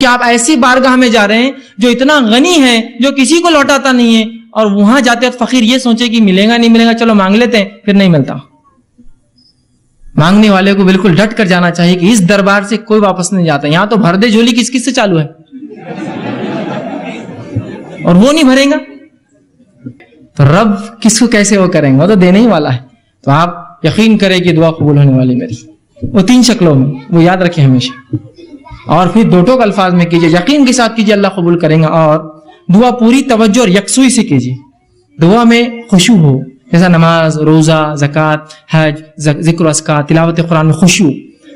آپ ایسی بارگاہ میں جا رہے ہیں جو اتنا غنی ہے, جو کسی کو لوٹاتا نہیں ہے, اور وہاں جاتے وقت فقیر یہ سوچے کہ ملے گا نہیں ملے گا, چلو مانگ لیتے ہیں, پھر نہیں ملتا. مانگنے والے کو بالکل ڈٹ کر جانا چاہیے کہ اس دربار سے کوئی واپس نہیں جاتا. یہاں تو بھر دے جھولی کس کس سے چالو ہے, اور وہ نہیں بھرے گا تو رب کس کو کیسے وہ کریں گے, وہ تو دینے ہی والا ہے. تو آپ یقین کریں کہ دعا قبول ہونے والی میری وہ 3 شکلوں میں, وہ یاد رکھیں ہمیشہ. اور پھر 2 ٹوک الفاظ میں کیجئے, یقین کے ساتھ کیجئے اللہ قبول کریں گا. اور دعا پوری توجہ اور یکسوئی سے کیجئے, دعا میں خشوع ہو, جیسا نماز, روزہ, زکوٰۃ, حج, ذکر و اذکار, تلاوت قرآن میں خشوع,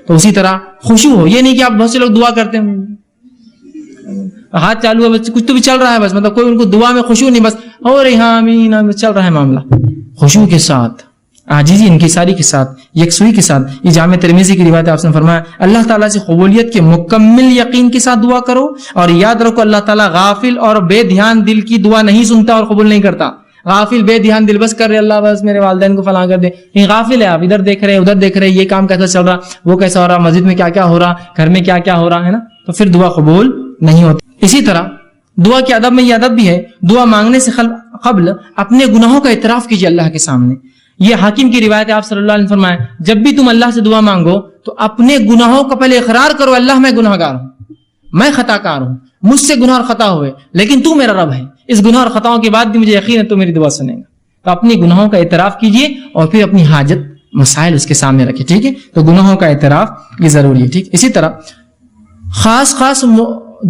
تو اسی طرح خشوع ہو. یہ نہیں کہ آپ بہت سے لوگ دعا کرتے ہیں ہاتھ چالو ہے بس, کچھ تو بھی چل رہا ہے بس, مطلب کوئی ان کو دعا میں خشوع نہیں, بس اور ہاں آمین چل رہا ہے معاملہ. خشوع کے ساتھ, عاجزی انکساری کے ساتھ, یکسوئی کے ساتھ. یہ جامع ترمذی کی روایت ہے, آپ نے فرمایا اللہ تعالیٰ سے قبولیت کے مکمل یقین کے ساتھ دعا کرو, اور یاد رکھو اللہ تعالیٰ غافل اور بے دھیان دل کی دعا نہیں سنتا اور قبول نہیں کرتا. غافل بے دھیان دل بس کر رہے, اللہ بس میرے والدین کو فلاں کر دے, یہ غافل ہے. آپ ادھر دیکھ رہے ادھر دیکھ رہے, یہ کام کیسا چل رہا, وہ کیسا ہو رہا, مسجد میں کیا کیا ہو رہا, گھر میں کیا کیا ہو رہا ہے نا, تو پھر دعا قبول نہیں ہوتی. اسی طرح دعا کے ادب میں یہ ادب بھی ہے, دعا مانگنے سے قبل اپنے گناہوں کا اعتراف کیجیے اللہ کے سامنے. یہ حاکم کی روایت ہے, آپ صلی اللہ علیہ وسلم فرمائے جب بھی تم اللہ سے دعا مانگو تو اپنے گناہوں کا پہلے اقرار کرو, اللہ میں گناہ گار ہوں, میں خطا کار ہوں, مجھ سے گناہ اور خطا ہوئے, لیکن تو میرا رب ہے, اس گناہ اور خطاؤں کے بعد بھی مجھے یقین ہے تو میری دعا سنے گا. تو اپنی گناہوں کا اعتراف کیجیے اور پھر اپنی حاجت مسائل اس کے سامنے رکھیں. ٹھیک ہے, تو گناہوں کا اعتراف یہ ضروری ہے. ٹھیک, اسی طرح خاص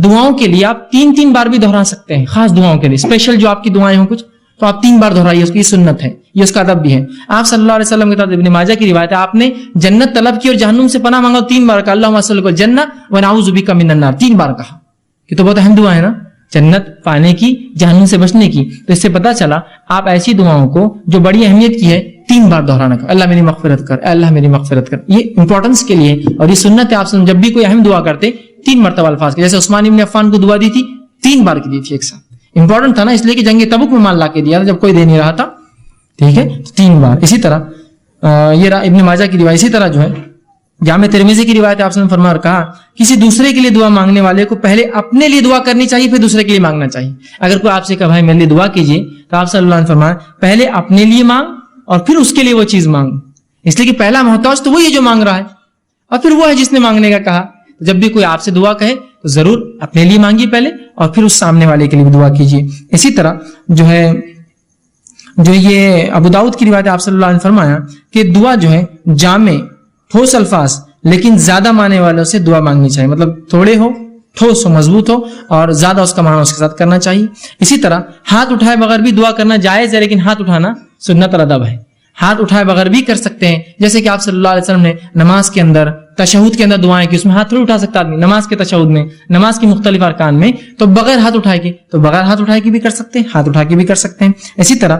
دعاؤں کے لیے آپ 3 بار بھی دہرا سکتے ہیں. خاص دعاؤں کے لیے اسپیشل جو آپ کی دعائیں ہوں کچھ, تو آپ 3 بار دہرائیے, اس کی سنت ہے, یہ اس کا ادب بھی ہے. آپ صلی اللہ علیہ وسلم کے طرف ابن ماجہ کی روایت ہے, آپ نے جنت طلب کی اور جہنم سے پناہ مانگا, 3 بار کہا اللہم صلی الجنہ ونعوذ بک من النار, 3 بار کہا. یہ تو بہت اہم دعا ہے نا, جنت پانے کی, جہنم سے بچنے کی. تو اس سے پتا چلا آپ ایسی دعاؤں کو جو بڑی اہمیت کی ہے 3 بار دہرانا کر, اللہ میری مغفرت کر, اللہ میری مغفرت کر. یہ امپورٹنس کے لیے اور یہ سنت ہے. آپ جب بھی کوئی اہم دعا کرتے 3 مرتبہ الفاظ کے, جیسے عثمان ابن عفان کو دعا دی تھی 3 بار کی دی تھی ایک ساتھ. امپورٹنٹ تھا نا, اس لیے کہ جنگ تبوک میں مال لا کے دیا تھا جب کوئی دے نہیں رہا تھا. ٹھیک ہے, 3 بار. اسی طرح یہ ابن ماجہ کی روایت. اسی طرح جو ہے جامع ترمذی کی روایت ہے, آپ نے فرمایا اور کہا کسی دوسرے کے لیے دعا مانگنے والے کو پہلے اپنے لیے دعا کرنی چاہیے, پھر دوسرے کے لیے مانگنا چاہیے. اگر کوئی آپ سے کہا بھائی میرے لیے دعا کیجیے, تو آپ صلی اللہ علیہ وسلم فرمایا پہلے اپنے لیے مانگ اور پھر اس کے لیے وہ چیز مانگ, اس لیے کہ پہلا محتاج تو وہی ہے جو مانگ رہا ہے, اور پھر وہ ہے جس نے مانگنے کا کہا. جب بھی کوئی آپ سے دعا کہے تو ضرور اپنے لیے مانگیے پہلے, اور پھر اس سامنے والے کے لیے بھی دعا کیجیے. اسی طرح جو یہ ابو داؤد کی روایت ہے, آپ صلی اللہ علیہ وسلم فرمایا کہ دعا جو ہے جامع ٹھوس الفاظ لیکن زیادہ معنی والوں سے دعا مانگنی چاہیے, مطلب تھوڑے ہو, ٹھوس ہو, مضبوط ہو, اور زیادہ اس کا معنی اس کے ساتھ کرنا چاہیے. اسی طرح ہاتھ اٹھائے بغیر بھی دعا کرنا جائز ہے, لیکن ہاتھ اٹھانا سنت اور ادب ہے. ہاتھ اٹھائے بغیر بھی کر سکتے ہیں, جیسے کہ آپ صلی اللہ علیہ وسلم نے نماز کے اندر تشہد کے اندر دعائیں کی, اس میں ہاتھ تھوڑی اٹھا سکتا آدمی. نماز کے تشہد میں, نماز کی مختلف ارکان میں, تو بغیر ہاتھ اٹھائے کے, تو بغیر ہاتھ اٹھائے کے بھی کر سکتے ہیں, ہاتھ اٹھا کے بھی کر سکتے ہیں. اسی طرح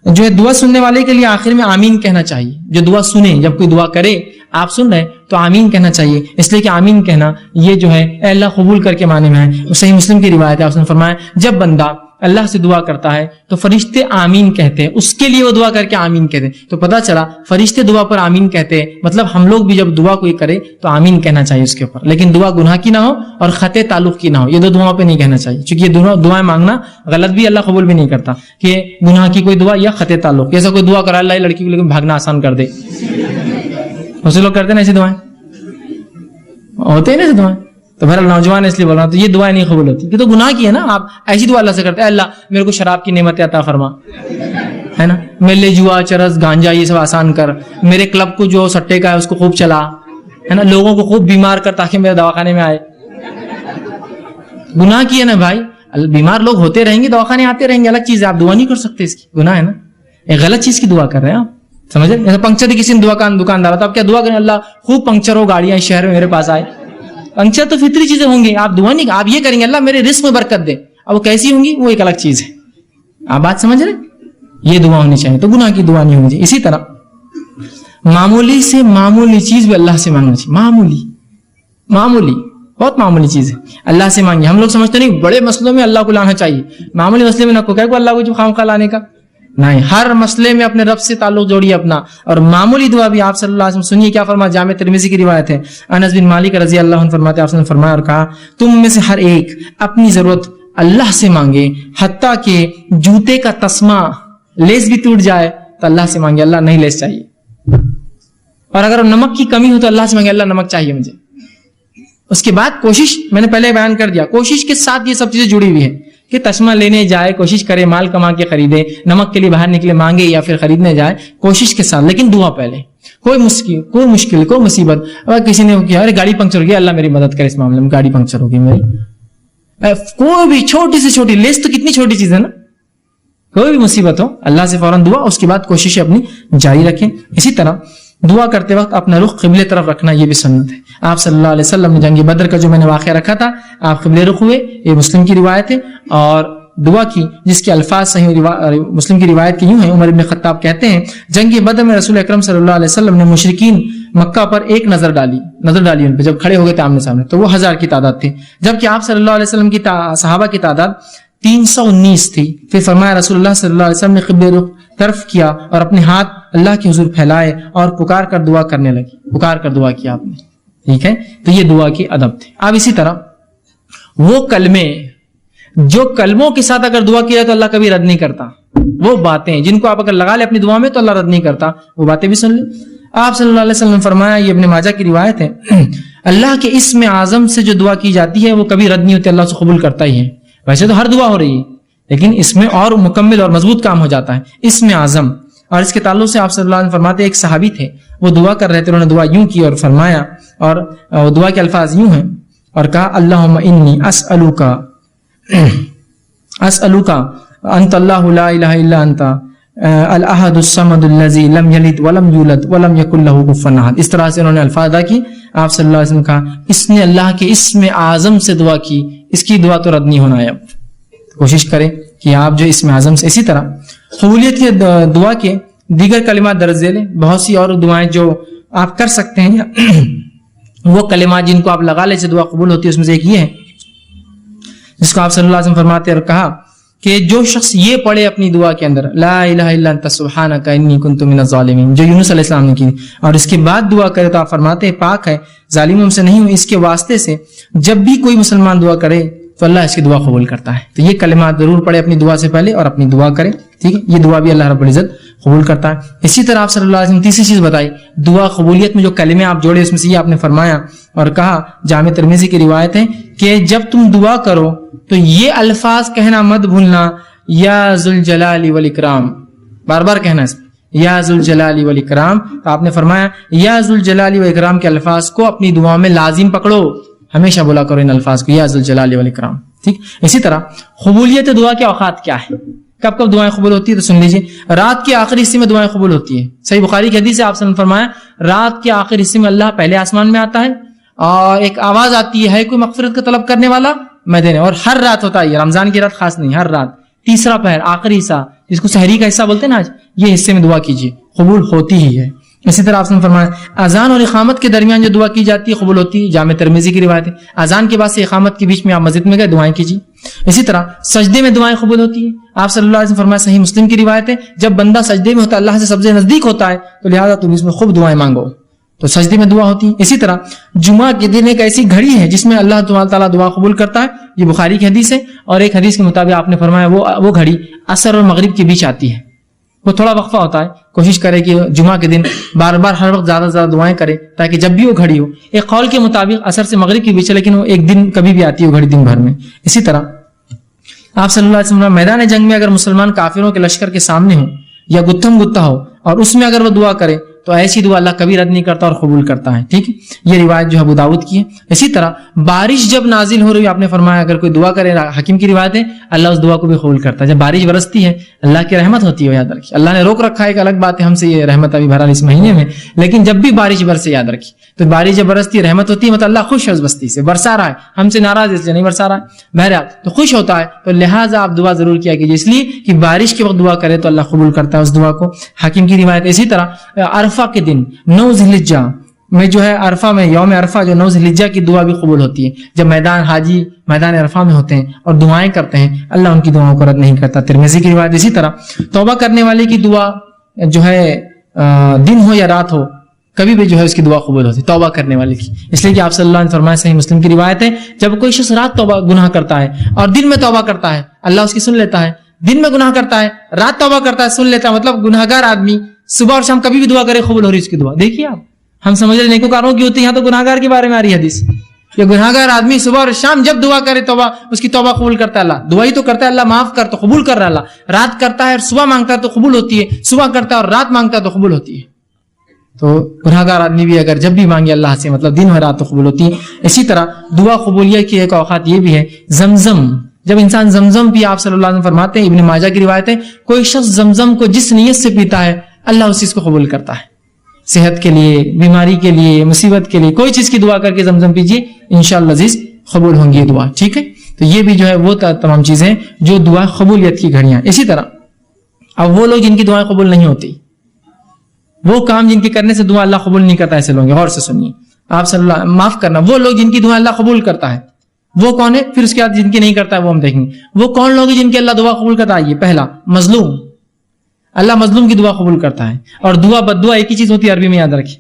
جو ہے دعا سننے والے کے لیے آخر میں آمین کہنا چاہیے. جو دعا سنے, جب کوئی دعا کرے آپ سن رہے تو آمین کہنا چاہیے, اس لیے کہ آمین کہنا یہ جو ہے اے اللہ قبول کر کے معنی میں ہے. صحیح مسلم کی روایت ہے, آپ نے فرمایا جب بندہ اللہ سے دعا کرتا ہے تو فرشتے آمین کہتے ہیں, اس کے لیے وہ دعا کر کے آمین کہتے ہیں. تو پتا چلا فرشتے دعا پر آمین کہتے ہیں, مطلب ہم لوگ بھی جب دعا کوئی کرے تو آمین کہنا چاہیے اس کے اوپر, لیکن دعا گناہ کی نہ ہو اور خطے تعلق کی نہ ہو. یہ 2 دعاؤں پہ نہیں کہنا چاہیے, کیونکہ یہ دعائیں مانگنا غلط بھی, اللہ قبول بھی نہیں کرتا, کہ گناہ کی کوئی دعا یا خطے تعلق. جیسا کوئی دعا کرا اللہ لڑکی کو لیکن بھاگنا آسان کر دے, بہت سے لوگ کرتے ہیں ایسی دعائیں, ہوتے ہیں نا ایسی دعائیں. تو بہرحال نوجوان اس لیے بول رہا ہوں, تو یہ دعائیں نہیں قبول ہوتی, کہ تو گناہ کی ہے نا. آپ ایسی دعا اللہ سے کرتے ہیں اللہ میرے کو شراب کی نعمت عطا فرما, ہے نا, میرے لیے جوا, چرس, گانجا یہ سب آسان کر, میرے کلب کو جو سٹے کا ہے اس کو خوب چلا, ہے نا, لوگوں کو خوب بیمار کر تاکہ میرے دواخانے میں آئے. گناہ کی ہے نا بھائی, بیمار لوگ ہوتے رہیں گے, دواخانے آتے رہیں گے, الگ چیز ہے, آپ دعا نہیں کر سکتے, اس کی گناہ ہے نا. ایک غلط چیز کی دعا کر رہے ہیں آپ, سمجھے. جیسے پنکچر کی کسی نے دکاندار تو آپ کیا دعا کریں اللہ خوب پنکچر ہو گاڑیاں اس شہر میں میرے پاس آئے. پنکچر تو فطری چیزیں ہوں گی, آپ دعا نہیں, آپ یہ کریں گے اللہ میرے رزق میں برکت دے. اب وہ کیسی ہوں گی وہ ایک الگ چیز ہے, آپ بات سمجھ رہے, یہ دعا ہونی چاہیے, تو گناہ کی دعا نہیں ہونی چاہیے. اسی طرح معمولی سے معمولی چیز بھی اللہ سے مانگنا چاہیے. معمولی بہت معمولی چیز ہے, اللہ سے مانگی. ہم لوگ سمجھتے نہیں بڑے مسئلوں میں اللہ کو لانا چاہیے, معمولی مسئلے میں نہ کو اللہ کو جو خام خواہ لانے کا, نہیں, ہر مسئلے میں اپنے رب سے تعلق جوڑیے اپنا. اور معمولی دعا بھی آپ صلی اللہ علیہ وسلم سنیے کیا فرمایا, جامع ترمذی کی روایت ہے, انس بن مالک رضی اللہ عنہ فرماتے ہیں آپ نے فرمایا اور کہا تم میں سے ہر ایک اپنی ضرورت اللہ سے مانگے, حتیٰ کہ جوتے کا تسمہ لیس بھی ٹوٹ جائے تو اللہ سے مانگے, اللہ نہیں لیس چاہیے. اور اگر نمک کی کمی ہو تو اللہ سے مانگے, اللہ نمک چاہیے مجھے. اس کے بعد کوشش, میں نے پہلے بیان کر دیا, کوشش کے ساتھ یہ سب چیزیں جڑی ہوئی ہیں کہ تسمہ لینے جائے, کوشش کرے, مال کما کے خریدے, نمک کے لیے باہر نکلے مانگے یا پھر خریدنے جائے, کوشش کے ساتھ, لیکن دعا پہلے. کوئی مشکل کوئی مصیبت, اگر کسی نے کیا ارے گاڑی پنکچر ہو گیا, اللہ میری مدد کرے اس معاملے میں, گاڑی پنکچر ہوگی میری, کوئی بھی چھوٹی سے چھوٹی لیس تو کتنی چھوٹی چیز ہے نا, کوئی بھی مصیبت ہو اللہ سے فوراً دعا, اس کے بعد کوشش اپنی جاری رکھیں. اسی طرح دعا کرتے وقت اپنا رخ قبلے طرف رکھنا یہ بھی سنت ہے. آپ صلی اللہ علیہ وسلم نے جنگ بدر کا جو میں نے واقعہ رکھا تھا, آپ قبلے رخ ہوئے, یہ مسلم کی روایت ہے, اور دعا کی جس کے الفاظ صحیح مسلم کی روایت کے یوں ہیں. عمر بن خطاب کہتے ہیں جنگ بدر میں رسول اکرم صلی اللہ علیہ وسلم نے مشرکین مکہ پر ایک نظر ڈالی ان پہ, جب کھڑے ہو گئے تھے آمنے سامنے, تو وہ 1000 کی تعداد تھی, جبکہ آپ صلی اللہ علیہ وسلم کی صحابہ کی تعداد 319 تھی. پھر فرمایا رسول اللہ صلی اللہ علیہ وسلم نے قبلے رخ طرف کیا اور اپنے ہاتھ اللہ کے حضور پھیلائے اور پکار کر دعا کرنے لگی, پکار کر دعا کیا آپ نے. ٹھیک ہے, تو یہ دعا کی ادب تھے. اب اسی طرح وہ کلمے جو کلموں کے ساتھ اگر دعا کیا تو اللہ کبھی رد نہیں کرتا, وہ باتیں جن کو آپ اگر لگا لے اپنی دعا میں تو اللہ رد نہیں کرتا, وہ باتیں بھی سن لیں. آپ صلی اللہ علیہ وسلم نے فرمایا, یہ ابن ماجہ کی روایت ہے, اللہ کے اسم اعظم سے جو دعا کی جاتی ہے وہ کبھی رد نہیں ہوتی, اللہ اسے قبول کرتا ہی ہے. ویسے تو ہر دعا ہو رہی ہے, لیکن اس میں اور مکمل اور مضبوط کام ہو جاتا ہے اسم اعظم. اور اس کے تعلق سے آپ صلی اللہ علیہ وسلم فرماتے ایک صحابی تھے, وہ دعا کر رہے تھے, انہوں نے دعا یوں کی اور فرمایا, اور دعا کے الفاظ یوں ہیں, اور کہا اللہم انی اسألوکا انت اللہ لا الہ الا انت الاحد الصمد الذی لم یلد ولم یولد ولم یکن لہ کفوا احد. اس طرح سے انہوں نے الفاظ ادا کی. آپ صلی اللہ علیہ وسلم کہا اس نے اللہ کے اسم اعظم سے دعا کی, اس کی دعا تو رد نہیں ہونا ہے. اب کوشش کریں کہ آپ جو اسم اعظم سے. اسی طرح قبولیت کے دعا کے دیگر کلمات درج ذیل ہیں, بہت سی اور دعائیں جو آپ کر سکتے ہیں, وہ کلمات جن کو آپ لگا لے سے دعا قبول ہوتی ہے, اس میں سے ایک یہ ہے جس کو آپ صلی اللہ علیہ وسلم فرماتے اور کہا کہ جو شخص یہ پڑھے اپنی دعا کے اندر لا الہ الا انت سبحانک انی کنت من الظالمین, جو یونس علیہ السلام نے کی, اور اس کے بعد دعا کرے تو آپ فرماتے ہیں پاک ہے, ظالموں سے نہیں ہوں. اس کے واسطے سے جب بھی کوئی مسلمان دعا کرے تو اللہ اس کی دعا قبول کرتا ہے. تو یہ کلمات ضرور پڑھے اپنی دعا سے پہلے اور اپنی دعا کرے. ٹھیک ہے, یہ دعا بھی اللہ رب العزت قبول کرتا ہے. اسی طرح آپ صلی اللہ علیہ وسلم تیسری چیز بتائی, دعا قبولیت میں جو کلمے آپ جوڑے اس میں سے یہ آپ نے فرمایا اور کہا, جامع ترمذی کی روایت ہے کہ جب تم دعا کرو تو یہ الفاظ کہنا مت بھولنا, یا ذوالجلال والاکرام, بار بار کہنا ہے یا ذوالجلال والاکرام. تو آپ نے فرمایا یا ذوالجلال والاکرام کے الفاظ کو اپنی دعا میں لازم پکڑو, ہمیشہ بولا کرو ان الفاظ کو, یا ذوالجلال والاکرام. ٹھیک. اسی طرح قبولیت دعا کے اوقات کیا ہے, کب کب دعائیں قبول ہوتی ہے, تو سن لیجیے. رات کے آخری حصے میں دعائیں قبول ہوتی ہے. صحیح بخاری کی حدیث ہے, آپ نے فرمایا رات کے آخری حصے میں اللہ پہلے آسمان میں آتا ہے اور ایک آواز آتی ہے کوئی مغفرت کا طلب کرنے والا, میں دینے. اور ہر رات ہوتا ہے, رمضان کی رات خاص نہیں, ہر رات تیسرا پہر آخری حصہ جس کو سحری کا حصہ بولتے ہیں نا آج, یہ حصے میں دعا کیجیے, قبول ہوتی ہی ہے. اسی طرح آپ نے فرمایا اذان اور اقامت کے درمیان جو دعا کی جاتی ہے قبول ہوتی ہے, جامع ترمذی کی روایت ہے. اذان کے بعد سے اقامت کے بیچ میں آپ مسجد میں گئے دعائیں کیجیے. اسی طرح سجدے میں دعائیں قبول ہوتی ہیں. آپ صلی اللہ علیہ وسلم فرمایا, صحیح مسلم کی روایت ہے, جب بندہ سجدے میں ہوتا ہے اللہ سے سب سے نزدیک ہوتا ہے, تو لہٰذا تم اس میں خوب دعائیں مانگو, تو سجدے میں دعا ہوتی ہے. اسی طرح جمعہ کے دن ایک ایسی گھڑی ہے جس میں اللہ تعالیٰ دعا قبول کرتا ہے, یہ بخاری کی حدیث ہے. اور ایک حدیث کے مطابق آپ نے فرمایا وہ گھڑی عصر اور مغرب کے بیچ آتی ہے, وہ تھوڑا وقفہ ہوتا ہے. کوشش کرے کہ جمعہ کے دن بار بار ہر وقت زیادہ سے زیادہ دعائیں کرے تاکہ جب بھی وہ گھڑی ہو, ایک قول کے مطابق عصر سے مغرب کے بیچ ہے, لیکن وہ ایک دن کبھی بھی آتی ہے وہ گھڑی دن بھر میں. اسی طرح آپ صلی اللہ علیہ وسلم میدان جنگ میں اگر مسلمان کافروں کے لشکر کے سامنے ہو یا گتھم گتھا ہو اور اس میں اگر وہ دعا کرے تو ایسی دعا اللہ کبھی رد نہیں کرتا اور قبول کرتا ہے. ٹھیک ہے, یہ روایت جو ابو داؤد کی ہے. اسی طرح بارش جب نازل ہو رہی ہے, آپ نے فرمایا اگر کوئی دعا کرے, حکیم کی روایت ہے, اللہ اس دعا کو بھی قبول کرتا ہے. جب بارش برستی ہے اللہ کی رحمت ہوتی ہے, یاد رکھیے. اللہ نے روک رکھا ہے, ایک الگ بات ہے ہم سے یہ رحمت ابھی بھرا اس مہینے میں, لیکن جب بھی بارش برسے یاد رکھیے, تو بارش جب برستی ہے رحمت ہوتی ہے, مطلب اللہ خوش ہے اس بستی سے, برسا رہا ہے, ہم سے ناراض اس لیے نہیں برسا رہا ہے, بہرحال تو خوش ہوتا ہے. تو لہٰذا آپ دعا ضرور کیا کیجیے, اس لیے کہ بارش کے وقت دعا کرے تو اللہ قبول کرتا ہے اس دعا کو. حکیم کی روایت. اسی طرح عرفہ کے دن 9 ذی الحجہ میں جو ہے عرفہ میں یوم عرفہ جو 9 ذی الحجہ کی دعا بھی قبول ہوتی ہے. جب حاجی میدان عرفہ میں ہوتے ہیں اور دعائیں کرتے ہیں, اللہ ان کی دعاؤں کو رد نہیں کرتا. ترمذی کی روایت. اسی طرح توبہ کرنے والے کی دعا جو ہے دن ہو یا رات ہو, کبھی بھی جو ہے اس کی دعا قبول ہوتی ہے توبہ کرنے والے کی. اس لیے کہ آپ صلی اللہ علیہ وسلم نے فرمایا, صحیح مسلم کی روایت ہے, جب کوئی شخص رات توبہ گناہ کرتا ہے اور دن میں توبہ کرتا ہے, اللہ اس کی سن لیتا ہے. دن میں گناہ کرتا ہے, رات توبہ کرتا ہے, سن لیتا ہے. مطلب گناہگار آدمی صبح اور شام کبھی بھی دعا کرے قبول ہو رہی اس کی دعا. دیکھیے آپ, ہم سمجھ رہے نیکوکاروں کی ہوتی ہے, یہاں تو گناہگار کے بارے میں آ رہی ہے حدیث. یہ گناہگار آدمی صبح اور شام جب دعا کرے توبہ, اس کی توبہ قبول کرتا ہے اللہ. دعا ہی تو کرتا ہے اللہ, معاف کر تو قبول کر رہا ہے اللہ. رات کرتا ہے اور صبح مانگتا ہے تو قبول ہوتی ہے, صبح کرتا ہے اور رات مانگتا ہے تو قبول ہوتی ہے. تو گناہگار آدمی بھی اگر جب بھی مانگے اللہ سے, مطلب دن اور رات تو قبول ہوتی ہے. اسی طرح دعا قبولیت کی ایک اوقات یہ بھی ہے, زمزم. جب انسان زمزم پی, آپ صلی اللہ علیہ وسلم فرماتے ہیں, ابن ماجہ کی روایت ہے, کوئی شخص زمزم کو جس نیت سے پیتا ہے اللہ اس چیز کو قبول کرتا ہے. صحت کے لیے, بیماری کے لیے, مصیبت کے لیے, کوئی چیز کی دعا کر کے زمزم پیجیے, انشاءاللہ عزیز قبول ہوں گی یہ دعا. ٹھیک ہے, تو یہ بھی جو ہے وہ تمام چیزیں جو دعا قبولیت کی گھڑیاں. اسی طرح اب وہ لوگ جن کی دعائیں قبول نہیں ہوتی, وہ کام جن کے کرنے سے دعا اللہ قبول نہیں کرتا, ایسے لوگ غور سے سنیے. آپ صلی اللہ معاف کرنا, وہ لوگ جن کی دعا اللہ قبول کرتا ہے وہ کون ہے؟ پھر اس کے بعد جن کی نہیں کرتا ہے وہ ہم دیکھیں گے. وہ کون لوگ ہیں جن کی اللہ دعا قبول کرتا ہے؟ یہ پہلا مظلوم, اللہ مظلوم کی دعا قبول کرتا ہے. اور دعا بد دعا ایک ہی چیز ہوتی ہے, عربی میں یاد رکھیے.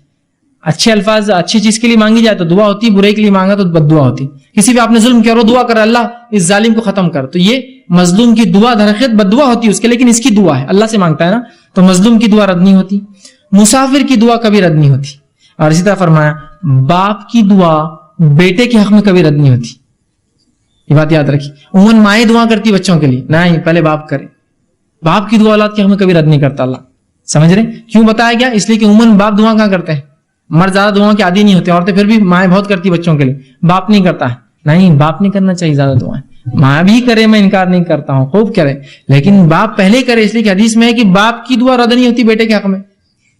اچھے الفاظ اچھی چیز کے لیے مانگی جائے تو دعا ہوتی ہے, برے کے لیے مانگا تو بد دعا ہوتی. کسی بھی آپ نے ظلم کیا اور دعا کر اللہ اس ظالم کو ختم کر, تو یہ مظلوم کی دعا درخت بد دعا ہوتی ہے اس کے, لیکن اس کی دعا ہے اللہ سے مانگتا ہے نا, تو مظلوم کی دعا رد نہیں ہوتی. مسافر کی دعا کبھی رد نہیں ہوتی. اور اسی طرح فرمایا باپ کی دعا بیٹے کے حق میں کبھی رد نہیں ہوتی. یہ بات یاد رکھیے. عموماً مائیں دعا کرتی بچوں کے لیے, نہیں پہلے باپ کرے. باپ کی دعا اولاد کے حق میں کبھی رد نہیں کرتا اللہ. سمجھ رہے کیوں بتایا گیا؟ اس لیے کہ عموماً باپ دعا کہاں کرتے ہیں, مرد زیادہ دعاؤں کے عادی نہیں ہوتے, عورتیں پھر بھی مائیں بہت کرتی بچوں کے لیے, باپ نہیں کرتا ہے. نہیں, باپ نہیں کرنا چاہیے زیادہ دعائیں, ماں بھی کرے, میں انکار نہیں کرتا ہوں, خوب کرے, لیکن باپ پہلے کرے. اس لیے کہ حدیث میں ہے کہ باپ کی دعا رد نہیں ہوتی بیٹے کے حق میں.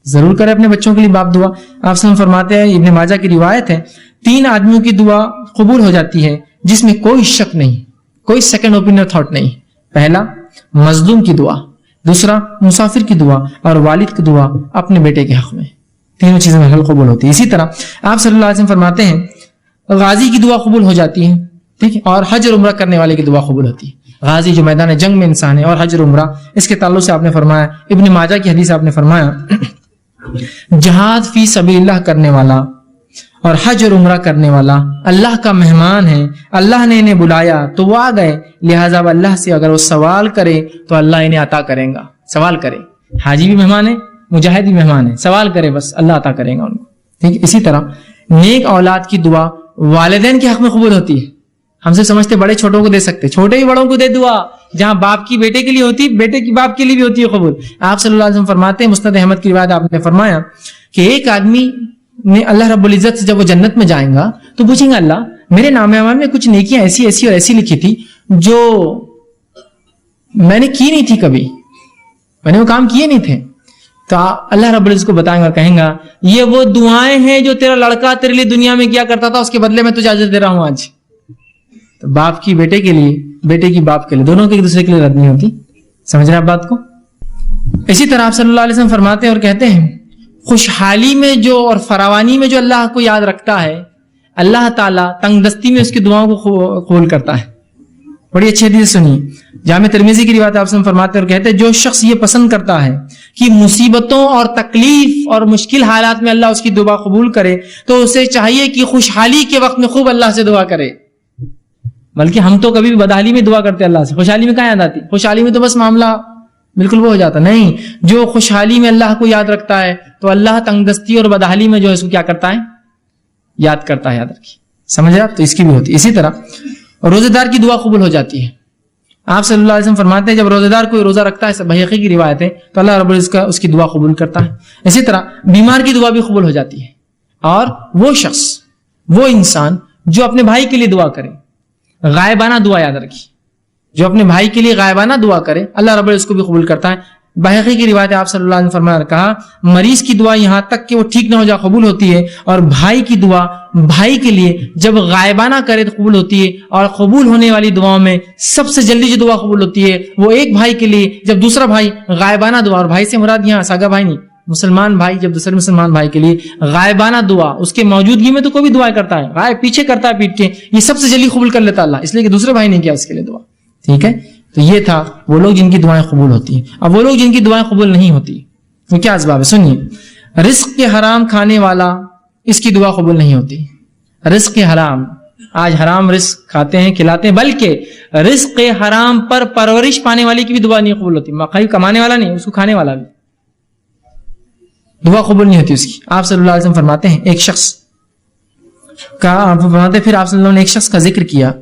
ضرور کرے اپنے بچوں کے لیے باپ دعا. آپ سے فرماتے ہیں, ابن ماجہ کی روایت ہے, 3 آدمیوں کی دعا قبول ہو جاتی ہے جس میں کوئی شک نہیں, کوئی سیکنڈ اوپینین تھاٹ نہیں. پہلا مظلوم کی دعا, دوسرا مسافر کی دعا, اور والد کی دعا اپنے بیٹے کے حق میں. تینوں چیزیں میں قبول ہوتی ہے. اسی طرح آپ صلی اللہ علیہ وسلم فرماتے ہیں غازی کی دعا قبول ہو جاتی ہے, ٹھیک ہے, اور حج اور عمرہ کرنے والے کی دعا قبول ہوتی ہے. غازی جو میدان جنگ میں انسان ہے, اور حج اور عمرہ, اس کے تعلق سے آپ نے فرمایا, ابن ماجہ کی حدیث آپ نے فرمایا, جہاد فی سبیل اللہ کرنے والا اور حج اور عمرہ کرنے والا اللہ کا مہمان ہے, اللہ نے انہیں بلایا تو وہ آ گئے, لہٰذا اللہ سے اگر وہ سوال کرے تو اللہ انہیں عطا کرے گا. سوال کرے, حاجی بھی مہمان ہے, مجاہد بھی مہمان ہے, سوال کرے بس اللہ عطا کرے گا ان کو. ٹھیک ہے. اسی طرح نیک اولاد کی دعا والدین کے حق میں قبول ہوتی ہے. ہم سے سمجھتے بڑے چھوٹوں کو دے سکتے, چھوٹے ہی بڑوں کو دے دعا, جہاں باپ کی بیٹے کے لیے ہوتی, بیٹے کی باپ کے لیے بھی ہوتی ہے قبول. آپ صلی اللہ علیہ وسلم فرماتے ہیں, مسند احمد کی روایت آپ نے فرمایا کہ ایک آدمی نے اللہ رب العزت سے جب وہ جنت میں جائیں گا تو پوچھیں گا, اللہ میرے نام اعمال میں کچھ نیکیاں ایسی ایسی اور ایسی لکھی تھی جو میں نے کی نہیں تھی, کبھی میں نے وہ کام کیے نہیں تھے. تو اللہ رب العزت کو بتائیں گا اور کہیں گا یہ وہ دعائیں ہیں جو تیرا لڑکا تیرے لیے دنیا میں کیا کرتا تھا, اس کے بدلے میں تجھے اجر دے رہا ہوں آج. تو باپ کی بیٹے کے لیے, بیٹے کی باپ کے لیے, دونوں کے ایک دوسرے کے لیے رد نہیں ہوتی. سمجھ رہے ہیں آپ بات کو؟ اسی طرح آپ صلی اللہ علیہ وسلم فرماتے ہیں اور کہتے ہیں خوشحالی میں جو اور فراوانی میں جو اللہ کو یاد رکھتا ہے, اللہ تعالیٰ تنگ دستی میں اس کی دعاؤں کو قبول کرتا ہے. بڑی اچھی حدیث سنیے, جامع ترمذی کی روایت آپ سے فرماتے ہیں اور کہتے ہیں جو شخص یہ پسند کرتا ہے کہ مصیبتوں اور تکلیف اور مشکل حالات میں اللہ اس کی دعا قبول کرے تو اسے چاہیے کہ خوشحالی کے وقت میں خوب اللہ سے دعا کرے. بلکہ ہم تو کبھی بھی بدحالی میں دعا کرتے اللہ سے, خوشحالی میں کہاں یاد آتی؟ خوشحالی میں تو بس معاملہ بالکل وہ ہو جاتا. نہیں, جو خوشحالی میں اللہ کو یاد رکھتا ہے تو اللہ تنگ دستی اور بدحالی میں جو ہے اس کو کیا کرتا ہے؟ یاد کرتا ہے. یاد رکھیے, سمجھ رہے آپ؟ تو اس کی بھی ہوتی ہے. اسی طرح روزے دار کی دعا قبول ہو جاتی ہے. آپ صلی اللہ علیہ وسلم فرماتے ہیں جب روزے دار کوئی روزہ رکھتا ہے, بحقی کی روایت ہے, تو اللہ رب العزت اس کی دعا قبول کرتا ہے. اسی طرح بیمار کی دعا بھی قبول ہو جاتی ہے. اور وہ شخص, وہ انسان جو اپنے بھائی کے لیے دعا کرے, غائبانہ دعا, یاد رکھیے, جو اپنے بھائی کے لیے غائبانہ دعا کرے اللہ رب العزت کو بھی قبول کرتا ہے. بحقی کی روایت آپ صلی اللہ علیہ وسلم فرمایا, کہا مریض کی دعا یہاں تک کہ وہ ٹھیک نہ ہو جائے قبول ہوتی ہے, اور بھائی کی دعا بھائی کے لیے جب غائبانہ کرے تو قبول ہوتی ہے. اور قبول ہونے والی دعاؤں میں سب سے جلدی جو دعا قبول ہوتی ہے وہ ایک بھائی کے لیے جب دوسرا بھائی غائبانہ دعا, اور بھائی سے مراد یہاں سگا بھائی نہیں, مسلمان بھائی جب دوسرے مسلمان بھائی کے لیے غائبانہ دعا، اس کے موجودگی میں تو کوئی بھی دعا کرتا ہے، غائب پیچھے کرتا ہے پیٹ کے، یہ سب سے جلدی قبول کر لیتا اللہ، اس لیے کہ دوسرے بھائی نے کیا اس کے لیے دعا. ٹھیک ہے، تو یہ تھا وہ لوگ جن کی دعائیں قبول ہوتی ہیں. اب وہ لوگ جن کی دعائیں قبول نہیں ہوتی وہ کیا اسباب ہے؟ سنیے. رزق کے حرام کھانے والا، اس کی دعا قبول نہیں ہوتی. رزق کے حرام، آج حرام رزق کھاتے ہیں کھلاتے ہیں، بلکہ رزق حرام پر پرورش پانے والی کی بھی دعا نہیں قبول ہوتی. مکھائی کمانے والا نہیں، اس کو کھانے والا بھی دعا قبول نہیں ہوتی اس کی. آپ صلی اللہ علیہ وسلم فرماتے ہیں ایک شخص کا، پھر آپ صلی اللہ علیہ وسلم نے ایک شخص کا ذکر کیا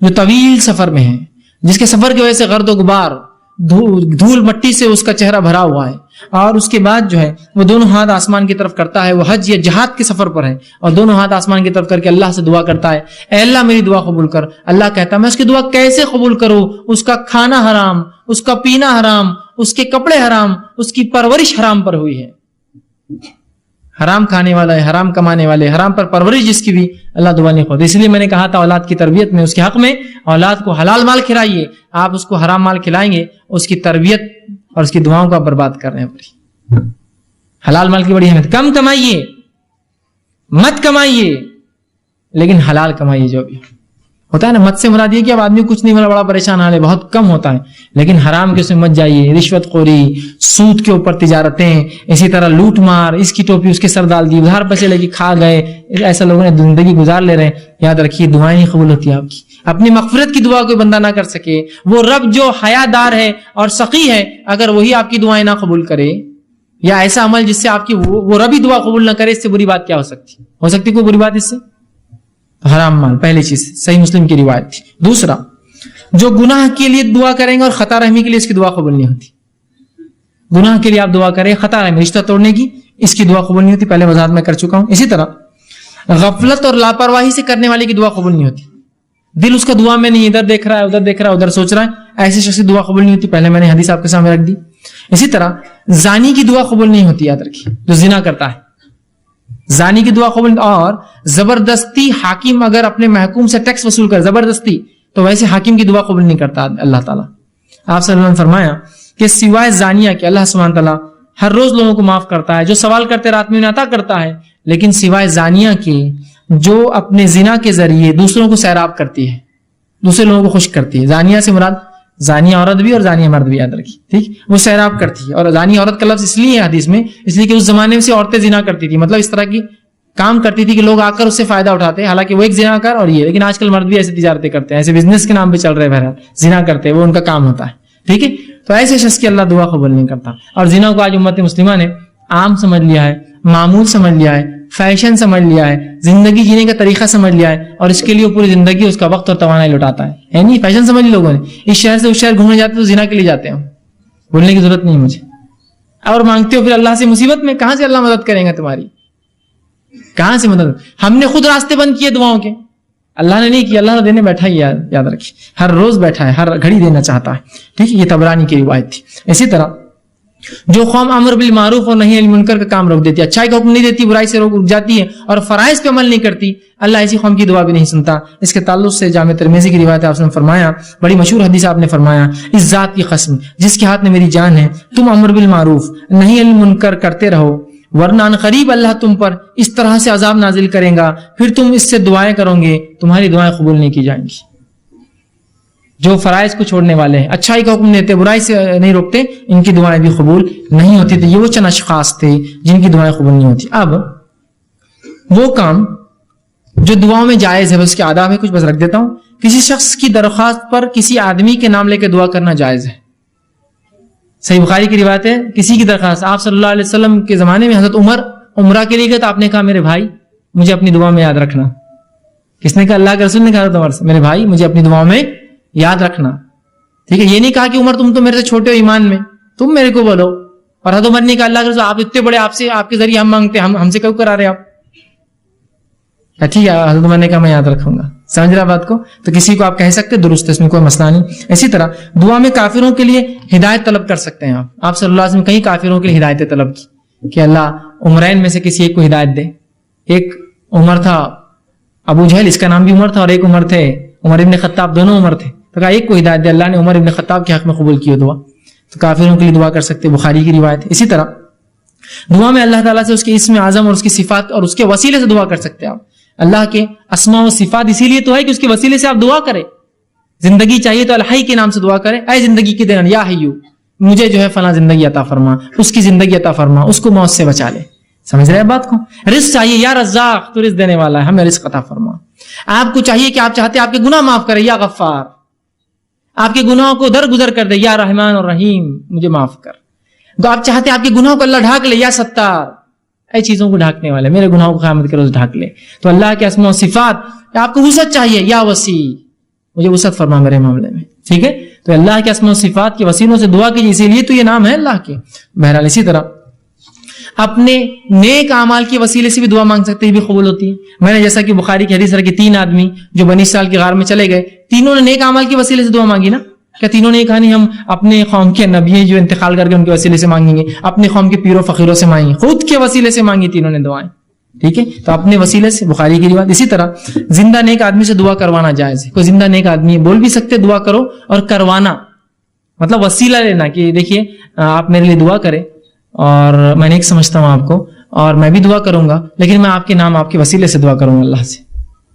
جو طویل سفر میں ہے، جس کے سفر کی وجہ سے گرد و غبار، دھول مٹی سے اس کا چہرہ بھرا ہوا ہے، اور اس کے بعد جو ہے وہ دونوں ہاتھ آسمان کی طرف کرتا ہے. وہ حج یا جہاد کے سفر پر ہے اور دونوں ہاتھ آسمان کی طرف کر کے اللہ سے دعا کرتا ہے، اے اللہ میری دعا قبول کر. اللہ کہتا ہے میں اس کی دعا کیسے قبول کروں؟ اس کا کھانا حرام، اس کا پینا حرام، اس کے کپڑے حرام، اس کی پرورش حرام پر ہوئی ہے. حرام کھانے والا ہے، حرام کمانے والے، حرام پر پرورش جس کی بھی اللہ دعا نہیں خود. اس لیے میں نے کہا تھا اولاد کی تربیت میں، اس کے حق میں اولاد کو حلال مال کھلائیے. آپ اس کو حرام مال کھلائیں گے، اس کی تربیت اور اس کی دعاؤں کو آپ برباد کر رہے ہیں. حلال مال کی بڑی اہمیت. کم کمائیے، مت کمائیے، لیکن حلال کمائیے. جو بھی ہوتا ہے نا، مت سے مراد یہ کہ اب آدمی کچھ نہیں بڑا پریشان حال ہے، بہت کم ہوتا ہے، لیکن حرام کے اس میں مت جائیے. رشوت خوری، سود کے اوپر تجارتیں، اسی طرح لوٹ مار، اس کی ٹوپی اس کے سر ڈال دی، ادھار پیسے لگی کھا گئے، ایسا لوگوں نے زندگی گزار لے رہے ہیں. یاد رکھیے دعائیں نہیں قبول ہوتی آپ کی. اپنی مغفرت کی دعا کوئی بندہ نہ کر سکے، وہ رب جو حیا دار ہے اور سخی ہے، اگر وہی آپ کی دعائیں نہ قبول کرے، یا ایسا عمل جس سے آپ کی وہ رب ہی دعا قبول نہ کرے، اس سے بری بات کیا ہو سکتی؟ ہو سکتی کوئی بری بات اس سے؟ حرام مال پہلی چیز، صحیح مسلم کی روایت تھی. دوسرا، جو گناہ کے لیے دعا کریں گے اور خطا رحمی کے لیے، اس کی دعا قبول نہیں ہوتی. گناہ کے لیے آپ دعا کریں، خطا رحمی رشتہ توڑنے کی، اس کی دعا قبول نہیں ہوتی، پہلے وضاحت میں کر چکا ہوں. اسی طرح غفلت اور لاپرواہی سے کرنے والے کی دعا قبول نہیں ہوتی. دل اس کا دعا میں نہیں، ادھر دیکھ رہا ہے، ادھر دیکھ رہا ہے، ادھر سوچ رہا ہے، ایسی شخص کی دعا قبول نہیں ہوتی. پہلے میں نے حدیث آپ کے سامنے رکھ دی. اسی طرح زانی کی دعا قبول نہیں ہوتی. یاد رکھیے، جو زنا کرتا ہے زانی کی دعا قبول. اور زبردستی حاکم اگر اپنے محکوم سے ٹیکس وصول کر زبردستی، تو ویسے حاکم کی دعا قبول نہیں کرتا اللہ تعالیٰ. آپ صلی اللہ علیہ وسلم نے فرمایا کہ سوائے زانیہ کے اللہ سبحانہ تعالیٰ ہر روز لوگوں کو معاف کرتا ہے، جو سوال کرتے رات میں انہیں عطا کرتا ہے. لیکن سوائے زانیہ کے، جو اپنے زنا کے ذریعے دوسروں کو سیراب کرتی ہے، دوسرے لوگوں کو خوش کرتی ہے. زانیہ سے مراد زانیہ عورت بھی اور زانیہ مرد بھی، یاد رکھیے. ٹھیک، وہ سیراب کرتی ہے. اور زانیہ عورت کا لفظ اس لیے ہے حدیث میں، اس لیے کہ اس زمانے میں سے عورتیں زنا کرتی تھی، مطلب اس طرح کی کام کرتی تھی کہ لوگ آ کر اس سے فائدہ اٹھاتے. حالانکہ وہ ایک زنا کر اور یہ، لیکن آج کل مرد بھی ایسے تجارتیں کرتے ہیں، ایسے بزنس کے نام پہ چل رہے، بہرحال زنا کرتے ہیں، وہ ان کا کام ہوتا ہے. ٹھیک ہے، تو ایسے شخص کی اللہ دعا قبول نہیں کرتا. اور زنا کو آج امت مسلمہ نے عام سمجھ لیا ہے، معمول سمجھ لیا ہے، فیشن سمجھ لیا ہے، زندگی جینے کا طریقہ سمجھ لیا ہے، اور اس کے لیے پوری زندگی اس کا وقت اور توانائی لوٹاتا ہے. نہیں، فیشن سمجھ لی لوگوں نے. اس شہر سے اس شہر گھومنے جاتے تو زنا کے لیے جاتے ہیں، بولنے کی ضرورت نہیں مجھے. اور مانگتے ہو پھر اللہ سے مصیبت میں، کہاں سے اللہ مدد کریں گا تمہاری؟ کہاں سے مدد؟ ہم نے خود راستے بند کیے دعاؤں کے، اللہ نے نہیں کیا. اللہ نے دینے بیٹھا ہی، یاد رکھیے، ہر روز بیٹھا ہے، ہر گھڑی دینا چاہتا ہے. ٹھیک ہے، یہ طبرانی کی روایت تھی. اسی طرح جو قوم امر بالمعروف اور نہی عن المنکر کا کام روک دیتی ہے، اچھائی کا حکم نہیں دیتی، برائی سے روک جاتی ہے، اور فرائض پہ عمل نہیں کرتی، اللہ ایسی قوم کی دعا بھی نہیں سنتا. اس کے تعلق سے جامع ترمذی کی روایت ہے، آپ نے فرمایا، بڑی مشہور حدیث آپ نے فرمایا، اس ذات کی قسم جس کے ہاتھ میں میری جان ہے، تم امر بالمعروف نہی عن المنکر کرتے رہو، ورنہ ان قریب اللہ تم پر اس طرح سے عذاب نازل کریں گا، پھر تم اس سے دعائیں کرو گے، تمہاری دعائیں قبول نہیں کی جائیں گی. جو فرائض کو چھوڑنے والے ہیں، اچھائی کا حکم دیتے، برائی سے نہیں روکتے، ان کی دعائیں بھی قبول نہیں ہوتی تھی. یہ وہ چند اشخاص تھے جن کی دعائیں قبول نہیں ہوتی. اب وہ کام جو دعاؤں میں جائز ہے، بس اس کے آداب ہے، کچھ بس رکھ دیتا ہوں. کسی شخص کی درخواست پر کسی آدمی کے نام لے کے دعا کرنا جائز ہے. صحیح بخاری کی روایت ہے، کسی کی درخواست، آپ صلی اللہ علیہ وسلم کے زمانے میں حضرت عمر عمرہ کے لیے گئے تو آپ نے کہا میرے بھائی مجھے اپنی دعا میں یاد رکھنا. کس نے کہا؟ اللہ کے رسول نے کہا حضرت عمر سے، میرے بھائی مجھے اپنی دعاؤں میں یاد رکھنا. ٹھیک ہے، یہ نہیں کہا کہ عمر تم تو میرے سے چھوٹے ہو ایمان میں، تم میرے کو بولو. اور حضرت عمر نے کہا اللہ کے رسول آپ اتنے بڑے، آپ سے، آپ کے ذریعے ہم مانگتے، ہم سے کیوں کرا رہے آپ؟ ٹھیک ہے، حضرت عمر نے کہا میں یاد رکھوں گا. سمجھ رہا بات کو؟ تو کسی کو آپ کہہ سکتے، درست، اس میں کوئی مسئلہ نہیں. اسی طرح دعا میں کافروں کے لیے ہدایت طلب کر سکتے ہیں آپ صلی اللہ علیہ وسلم کئی کافروں کے لیے ہدایتیں طلب کی کہ اللہ عمرین میں سے کسی ایک کو ہدایت دے. ایک عمر تھا ابو جہل، اس کا نام بھی عمر تھا، اور ایک عمر تھے عمر ابن خطاب، دونوں عمر تھے. تو کہا ایک کو ہدایت دے. اللہ نے عمر ابن خطاب کے حق میں قبول کی دعا. تو کافروں کے لیے دعا کر سکتے، بخاری کی روایت ہے. اسی طرح دعا میں اللہ تعالیٰ سے اس کے اسم اعظم اور اس کی صفات اور اس کے وسیلے سے دعا کر سکتے ہیں آپ. اللہ کے اسماء و صفات اسی لیے تو ہے کہ اس کے وسیلے سے آپ دعا کریں. زندگی چاہیے تو الحی کے نام سے دعا کریں، اے زندگی کے دین یا حیو مجھے جو ہے فلاں زندگی عطا فرما، اس کی زندگی عطا فرما، اس کو موت سے بچا لے. سمجھ رہے ہیں بات کو؟ رزق چاہیے، یا رزاق تو رزق دینے والا ہے، ہمیں رزق عطا فرما. آپ کو چاہیے کہ آپ چاہتے ہیں آپ کے گناہ معاف کرے، یا غفار آپ کے گناہوں کو درگزر کر دے، یا رحمان اور رحیم مجھے معاف کر. تو آپ چاہتے ہیں آپ کے گناہوں کو اللہ ڈھانک لے، یا ستار اے چیزوں کو ڈھانکنے والے میرے گناہوں کو قیامت کے روز ڈھانک لے. تو اللہ کے اسماء و صفات. آپ کو وسعت چاہیے، یا وسیع مجھے وسعت فرما میرے معاملے میں. ٹھیک ہے، تو اللہ کے اسماء و صفات کے وسیلوں سے دعا کیجیے، اسی لیے تو یہ نام ہے اللہ کے. بہرحال اسی طرح اپنے نیک اعمال کے وسیلے سے بھی دعا مانگ سکتے ہیں، بھی قبول ہوتی ہے. میں نے جیسا کہ بخاری کی حدیث ہے کہ 3 آدمی جو بنی اسرائیل کے غار میں چلے گئے، تینوں نے نیک اعمال کے وسیلے سے دعا مانگی نا. کیا تینوں نے یہ کہا نہیں ہم اپنے قوم کے نبی جو انتقال کر کے ان کے وسیلے سے مانگیں گے، اپنے قوم کے پیروں فقیروں سے مانگیں گے، خود کے وسیلے سے مانگی تینوں نے دعائیں. ٹھیک ہے، تو اپنے وسیلے سے بخاری کی روایت. اسی طرح زندہ نیک آدمی سے دعا کروانا جائز ہے. کوئی زندہ نیک آدمی بول بھی سکتے دعا کرو، اور کروانا مطلب وسیلہ لینا کہ دیکھیے آپ میرے لیے دعا کریں اور میں نیک سمجھتا ہوں آپ کو اور میں بھی دعا کروں گا، لیکن میں آپ کے نام آپ کے وسیلے سے دعا کروں گا اللہ سے.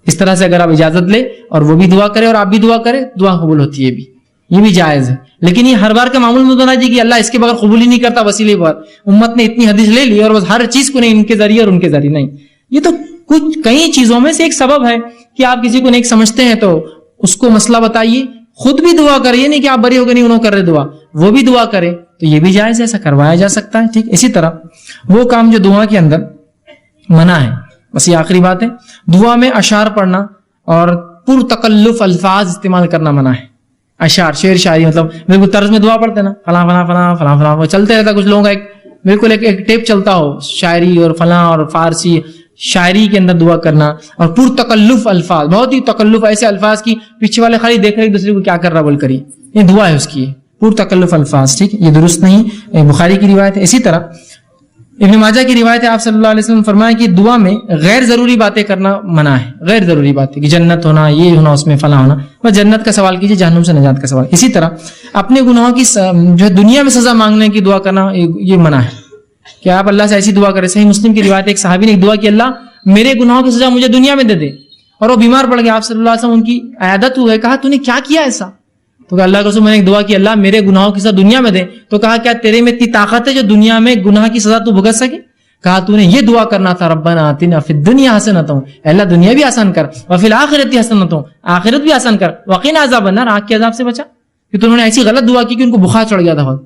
اس طرح سے اگر آپ اجازت لے اور وہ بھی دعا کرے اور آپ بھی دعا کرے، دعا قبول ہوتی ہے. یہ بھی جائز ہے. لیکن یہ ہر بار کا معمول مت بنا کہ اللہ اس کے بغیر قبول ہی نہیں کرتا وسیلے پر. امت نے اتنی حدیث لے لی اور بس ہر چیز کو نہیں، ان کے ذریعے اور ان کے ذریعے نہیں. یہ تو کچھ کئی چیزوں میں سے ایک سبب ہے کہ آپ کسی کو نیک سمجھتے ہیں تو اس کو مسئلہ بتائیے، خود بھی دعا کرے. یہ نہیں کہ آپ بری ہو گئے نہیں انہوں کر رہے دعا، وہ بھی دعا کرے، تو یہ بھی جائز ہے، ایسا کروایا جا سکتا ہے. ٹھیک. اسی طرح وہ کام جو دعا کے اندر منع ہے، بس یہ آخری بات ہے، دعا میں اشعار پڑھنا اور پر تکلف الفاظ استعمال کرنا منع ہے. اشعار شعر شاعری مطلب بالکل طرز میں دعا پڑھتے نا، فلاں فلاں فلاں فلاں فلاں وہ چلتے رہتا. کچھ لوگوں کا بالکل ایک ٹیپ چلتا ہو شاعری اور فلاں اور فارسی شاعری کے اندر دعا کرنا، اور پر تکلف الفاظ، بہت ہی تکلف ایسے الفاظ کی پیچھے والے خالی دیکھ رہے ایک دوسرے کو کیا کر رہا بول کری، یہ دعا ہے اس کی پر تکلف الفاظ. ٹھیک، یہ درست نہیں. بخاری کی روایت ہے. اسی طرح ابن ماجہ کی روایت ہے، آپ صلی اللہ علیہ وسلم فرمایا کہ دعا میں غیر ضروری باتیں کرنا منع ہے. غیر ضروری باتیں کہ جنت ہونا، یہ ہونا، اس میں فلاں ہونا، بس جنت کا سوال کیجیے، جہنم سے نجات کا سوال. اسی طرح اپنے گناہوں کی جو ہے دنیا میں سزا مانگنے کی دعا کرنا یہ منع ہے کہ آپ اللہ سے ایسی دعا کریں. صحیح مسلم کی روایت ایک صحابی نے ایک دعا کی، اللہ میرے گناہوں کی سزا مجھے دنیا میں دے دے، اور وہ بیمار پڑ گئے. آپ صلی اللہ علیہ وسلم ان کی عیادت ہوئے، کہا تو نے کیا کیا ایسا؟ تو کہا اللہ کے رسول میں نے ایک دعا کی، اللہ میرے گناہوں کی سزا دنیا میں دے. تو کہا کیا تیرے میں اتنی طاقت ہے جو دنیا میں گناہ کی سزا تو بھگت سکے؟ کہا تو نے یہ دعا کرنا تھا، ربنا آتنا فی الدنیا حسنۃ، اللہ دنیا بھی آسان کر، وفی الآخرۃ حسنۃ، آخرت بھی آسان کر، وقنا عذاب النار، آگ کے عذاب سے بچا. کہ تو انہوں نے ایسی غلط دعا کی کہ ان کو بخار چڑھ گیا تھا،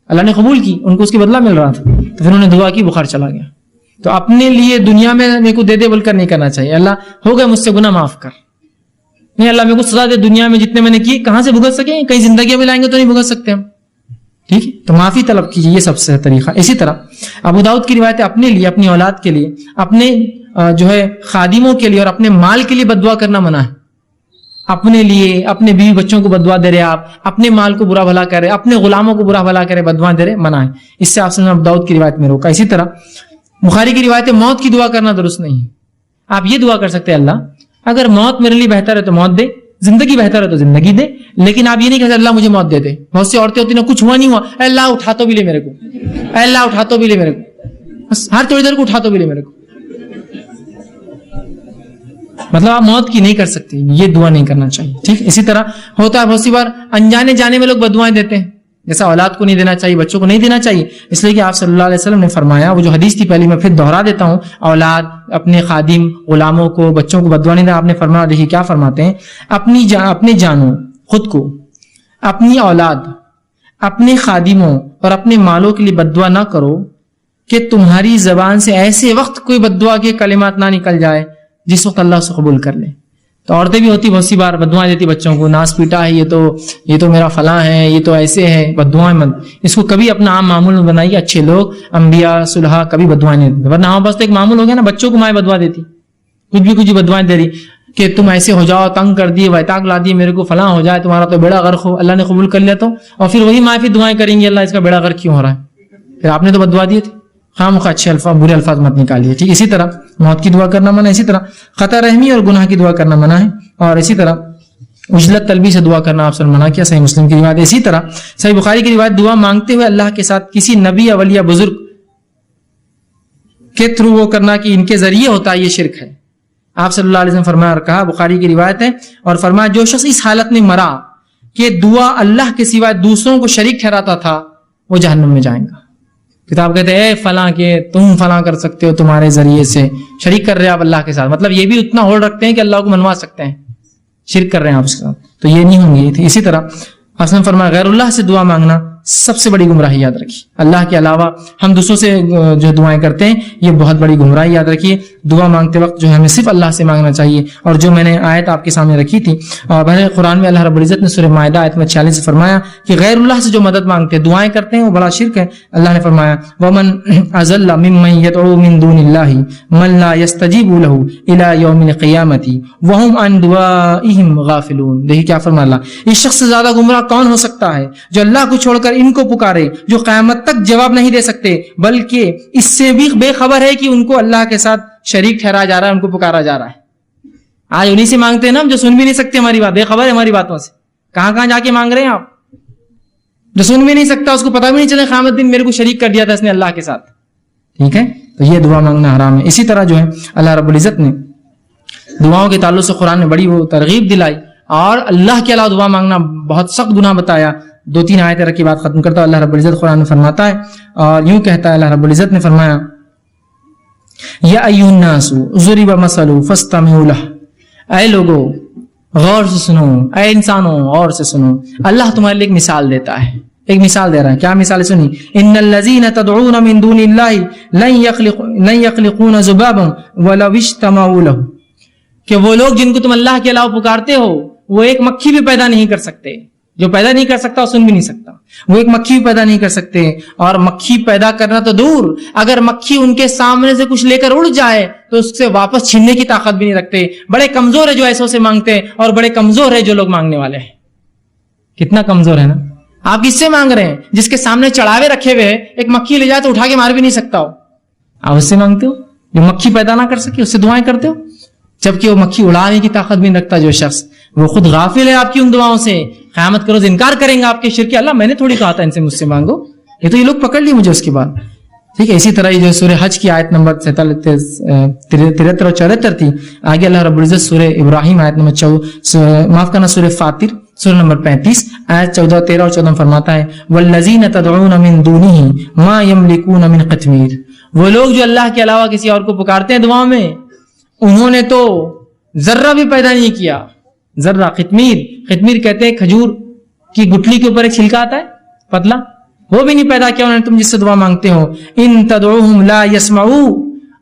اللہ نے قبول کی، ان کو اس کی بدلہ مل رہا تھا، تو پھر انہوں نے دعا کی، بخار چلا گیا. تو اپنے لیے دنیا میں میرے کو دے دے بول کر نہیں کرنا چاہیے. اللہ ہو گئے مجھ سے گناہ معاف کر، نہیں اللہ میرے کو سزا دے دنیا میں جتنے میں نے کیے، کہاں سے بھگت سکیں؟ کہیں زندگی میں لائیں گے تو نہیں بھگت سکتے ہم. ٹھیک ہے، تو معافی طلب کیجیے، یہ سب سے طریقہ. اسی طرح ابو داؤد کی روایت ہے، اپنے لیے، اپنی اولاد کے لیے، اپنے جو ہے خادموں کے لیے اور اپنے مال کے لیے بددعا کرنا منع ہے. اپنے لیے، اپنے بیوی بچوں کو بددعا دے رہے، آپ اپنے مال کو برا بھلا کر رہے، اپنے غلاموں کو برا بھلا کرے، بددعا دے رہے، منع ہے. اس سے آپ نے ابو داؤد کی روایت میں روکا. اسی طرح بخاری کی روایت ہے، موت کی دعا کرنا درست نہیں ہے. آپ یہ دعا کر سکتے ہیں، اللہ اگر موت میرے لیے بہتر ہے تو موت دے، زندگی بہتر ہے تو زندگی دے، لیکن آپ یہ نہیں کہتے اللہ مجھے موت دے دے. بہت سی عورتیں ہوتی ہیں، کچھ ہوا نہیں ہوا، اے اللہ اٹھا تو بھی لے میرے کو، اے اللہ اٹھا تو بھی لے میرے کو، بس ہر تھوڑی دیر کو اٹھا تو بھی لے میرے کو. مطلب آپ موت کی نہیں کر سکتے، یہ دعا نہیں کرنا چاہیے. ٹھیک. اسی طرح ہوتا ہے بہت سی بار انجانے جانے میں لوگ بددعائیں دیتے ہیں، جیسا اولاد کو نہیں دینا چاہیے، بچوں کو نہیں دینا چاہیے، اس لیے کہ آپ صلی اللہ علیہ وسلم نے فرمایا، وہ جو حدیث تھی پہلی میں پھر دوہرا دیتا ہوں، اولاد، اپنے خادم، غلاموں کو، بچوں کو بددعا نہیں دینا. آپ نے فرمایا، دیکھیے کیا فرماتے ہیں، اپنے جانوں، خود کو، اپنی اولاد، اپنے خادموں اور اپنے مالوں کے لیے بددعا نہ کرو کہ تمہاری زبان سے ایسے وقت کوئی بددعا کے کلمات نہ نکل جائے جس وقت اللہ اسے قبول کر لے. تو عورتیں بھی ہوتی بہت سی بار بددعائیں دیتی بچوں کو، ناس پیٹا ہے، یہ تو میرا فلاں ہے، یہ تو ایسے ہے، بددعائیں مت. اس کو کبھی اپنا عام معمول میں بنائیے. اچھے لوگ، انبیاء، صلحاء کبھی بددعائیں نہیں دیتے، ورنہ ہمارے پاس تو ایک معمول ہو گیا نا، بچوں کو مائیں بددعا دیتی، کچھ بددعائیں دے رہی کہ تم ایسے ہو جاؤ، تنگ کر دیے، ویتاگ لا دیے میرے کو، فلاں ہو جائے، تمہارا تو بیڑا غرق ہو، اللہ نے قبول کر لیا تو. اور پھر وہی مائیں پھر دعائیں کریں گی، اللہ اس کا بیڑا غرق کیوں ہو رہا ہے، پھر آپ نے تو بددعا دیے تھے. خواہ مخواہ اچھے الفاظ، برے الفاظ مت نکالیے. ٹھیک. اسی طرح موت کی دعا کرنا منع ہے. اسی طرح خطا رحمی اور گناہ کی دعا کرنا منع ہے. اور اسی طرح عجلت طلبی سے دعا کرنا آپ نے منع کیا، صحیح مسلم کی روایت. اسی طرح صحیح بخاری کی روایت، دعا مانگتے ہوئے اللہ کے ساتھ کسی نبی یا ولی یا بزرگ کے تھرو وہ کرنا کہ ان کے ذریعے ہوتا ہے، یہ شرک ہے۔ آپ صلی اللہ علیہ وسلم فرمایا اور کہا، بخاری کی روایت ہے، اور فرمایا جو شخص اس حالت میں مرا کہ دعا اللہ کے سوائے دوسروں کو شریک ٹھہراتا تھا وہ جہنم میں جائے گا۔ کتاب کہتے ہیں اے فلاں کے تم فلاں کر سکتے ہو، تمہارے ذریعے سے شریک کر رہے ہیں آپ اللہ کے ساتھ، مطلب یہ بھی اتنا ہولڈ رکھتے ہیں کہ اللہ کو منوا سکتے ہیں، شرک کر رہے ہیں آپ اس کے ساتھ، تو یہ نہیں ہوں گی۔ اسی طرح آپ نے فرمایا غیر اللہ سے دعا مانگنا سب سے بڑی گمراہی، یاد رکھیے اللہ کے علاوہ ہم دوسروں سے جو دعائیں کرتے ہیں یہ بہت بڑی گمراہی، یاد رکھیے دعا مانگتے وقت جو ہمیں صرف اللہ سے مانگنا چاہیے۔ اور جو میں نے آیت آپ کے سامنے رکھی تھی، بہر قرآن میں اللہ رب العزت نے سورہ مائدہ آیت میں 46 سے فرمایا کہ غیر اللہ سے جو مدد مانگتے ہیں، دعائیں کرتے ہیں، وہ بڑا شرک ہے۔ اللہ نے فرمایا ومن اضل ممن يدعو من دون الله من لا يستجيب له الى يوم القيامه وهم عن دعائهم غافلون۔ دیکھیے کیا فرمایا اللہ، اس شخص سے زیادہ گمراہ کون ہو سکتا ہے جو اللہ کو چھوڑ کر ان کو پکارے جو قیامت تک جواب نہیں دے سکتے، بلکہ اس سے بھی بے خبر ہے کہ ان کو اللہ کے ساتھ شریک ٹھہرایا جا رہا ہے، ان کو پکارا جا رہا ہے۔ آج انہیں سے مانگتے ہیں نا جو سن بھی نہیں سکتے ہماری بات، بے خبر ہے ہماری باتوں سے، کہاں کہاں جا کے مانگ رہے ہیں آپ، جو سن بھی نہیں سکتا، اس کو پتہ بھی نہیں چلے قیامت دن میرے کو شریک کر دیا تھا اس نے اللہ کے ساتھ، ٹھیک ہے، تو یہ دعا مانگنا حرام ہے۔ اسی طرح جو ہے اللہ رب العزت نے دعاؤں کے تعلق سے قرآن نے بڑی وہ ترغیب دلائی، اور اللہ کے علاوہ دعا مانگنا بہت سخت گناہ بتایا۔ 2-3 آیتیں رکھ کے بات ختم کرتا ہوں۔ اللہ رب العزت قرآن میں فرماتا ہے اور یوں کہتا ہے، اللہ رب العزت نے فرمایا یا ایھا الناس ضرب مثل فاستمعوا له، اے لوگو غور سے سنو، اے انسانوں غور سے سنو، اللہ تمہارے لیے ایک مثال دیتا ہے، ایک مثال دے رہا ہے۔ کیا مثال سنی؟ ان الذين تدعون من دون الله لن يخلقون ذبابا ولو اجتمعوا له، کہ وہ لوگ جن کو تم اللہ کے علاوہ پکارتے ہو وہ ایک مکھی بھی پیدا نہیں کر سکتے، جو پیدا نہیں کر سکتا وہ سن بھی نہیں سکتا، وہ ایک مکھی بھی پیدا نہیں کر سکتے، اور مکھی پیدا کرنا تو دور، اگر مکھی ان کے سامنے سے کچھ لے کر اڑ جائے تو اس سے واپس چھیننے کی طاقت بھی نہیں رکھتے۔ بڑے کمزور ہے جو ایسوں سے مانگتے ہیں، اور بڑے کمزور ہے جو لوگ مانگنے والے ہیں۔ کتنا کمزور ہے نا، آپ کس سے مانگ رہے ہیں؟ جس کے سامنے چڑھاوے رکھے ہوئے ہیں، ایک مکھی لے جائے تو اٹھا کے مار بھی نہیں سکتا ہو، آپ اس سے مانگتے ہو جو مکھی پیدا نہ کر سکے، اس سے دعائیں کرتے ہو، جبکہ وہ مکھی اڑانے کی طاقت بھی نہیں رکھتا جو شخص، وہ خود غافل ہے آپ کی ان دعاؤں سے، قیامت کے روز انکار کریں گا آپ کے شرک، اللہ میں نے تھوڑی کہا تھا ان سے مجھ سے مانگو، یہ تو یہ لوگ پکڑ لیے مجھے اس کے بعد، ٹھیک ہے۔ اسی طرح یہ جو سورہ حج کی آیت نمبر 73 اور 74 تھی، آگے اللہ رب العزت سورہ ابراہیم آیت نمبر سورہ فاطر سورہ نمبر 35 آیت 14، 13 اور 14 فرماتا ہے والذین تدعون من دونہ ما یملکون من قطمیر، وہ لوگ جو اللہ کے علاوہ کسی اور کو پکارتے ہیں دعاؤں میں، انہوں نے تو ذرہ بھی پیدا نہیں کیا، ذرہ، قطمیر کہتے ہیں کھجور کی گٹلی کے اوپر ایک چھلکا آتا ہے پتلا، وہ بھی نہیں پیدا کیا انہوں نے تم جس سے دعا مانگتے ہو۔ ان تدعوہم لا یسمعوا،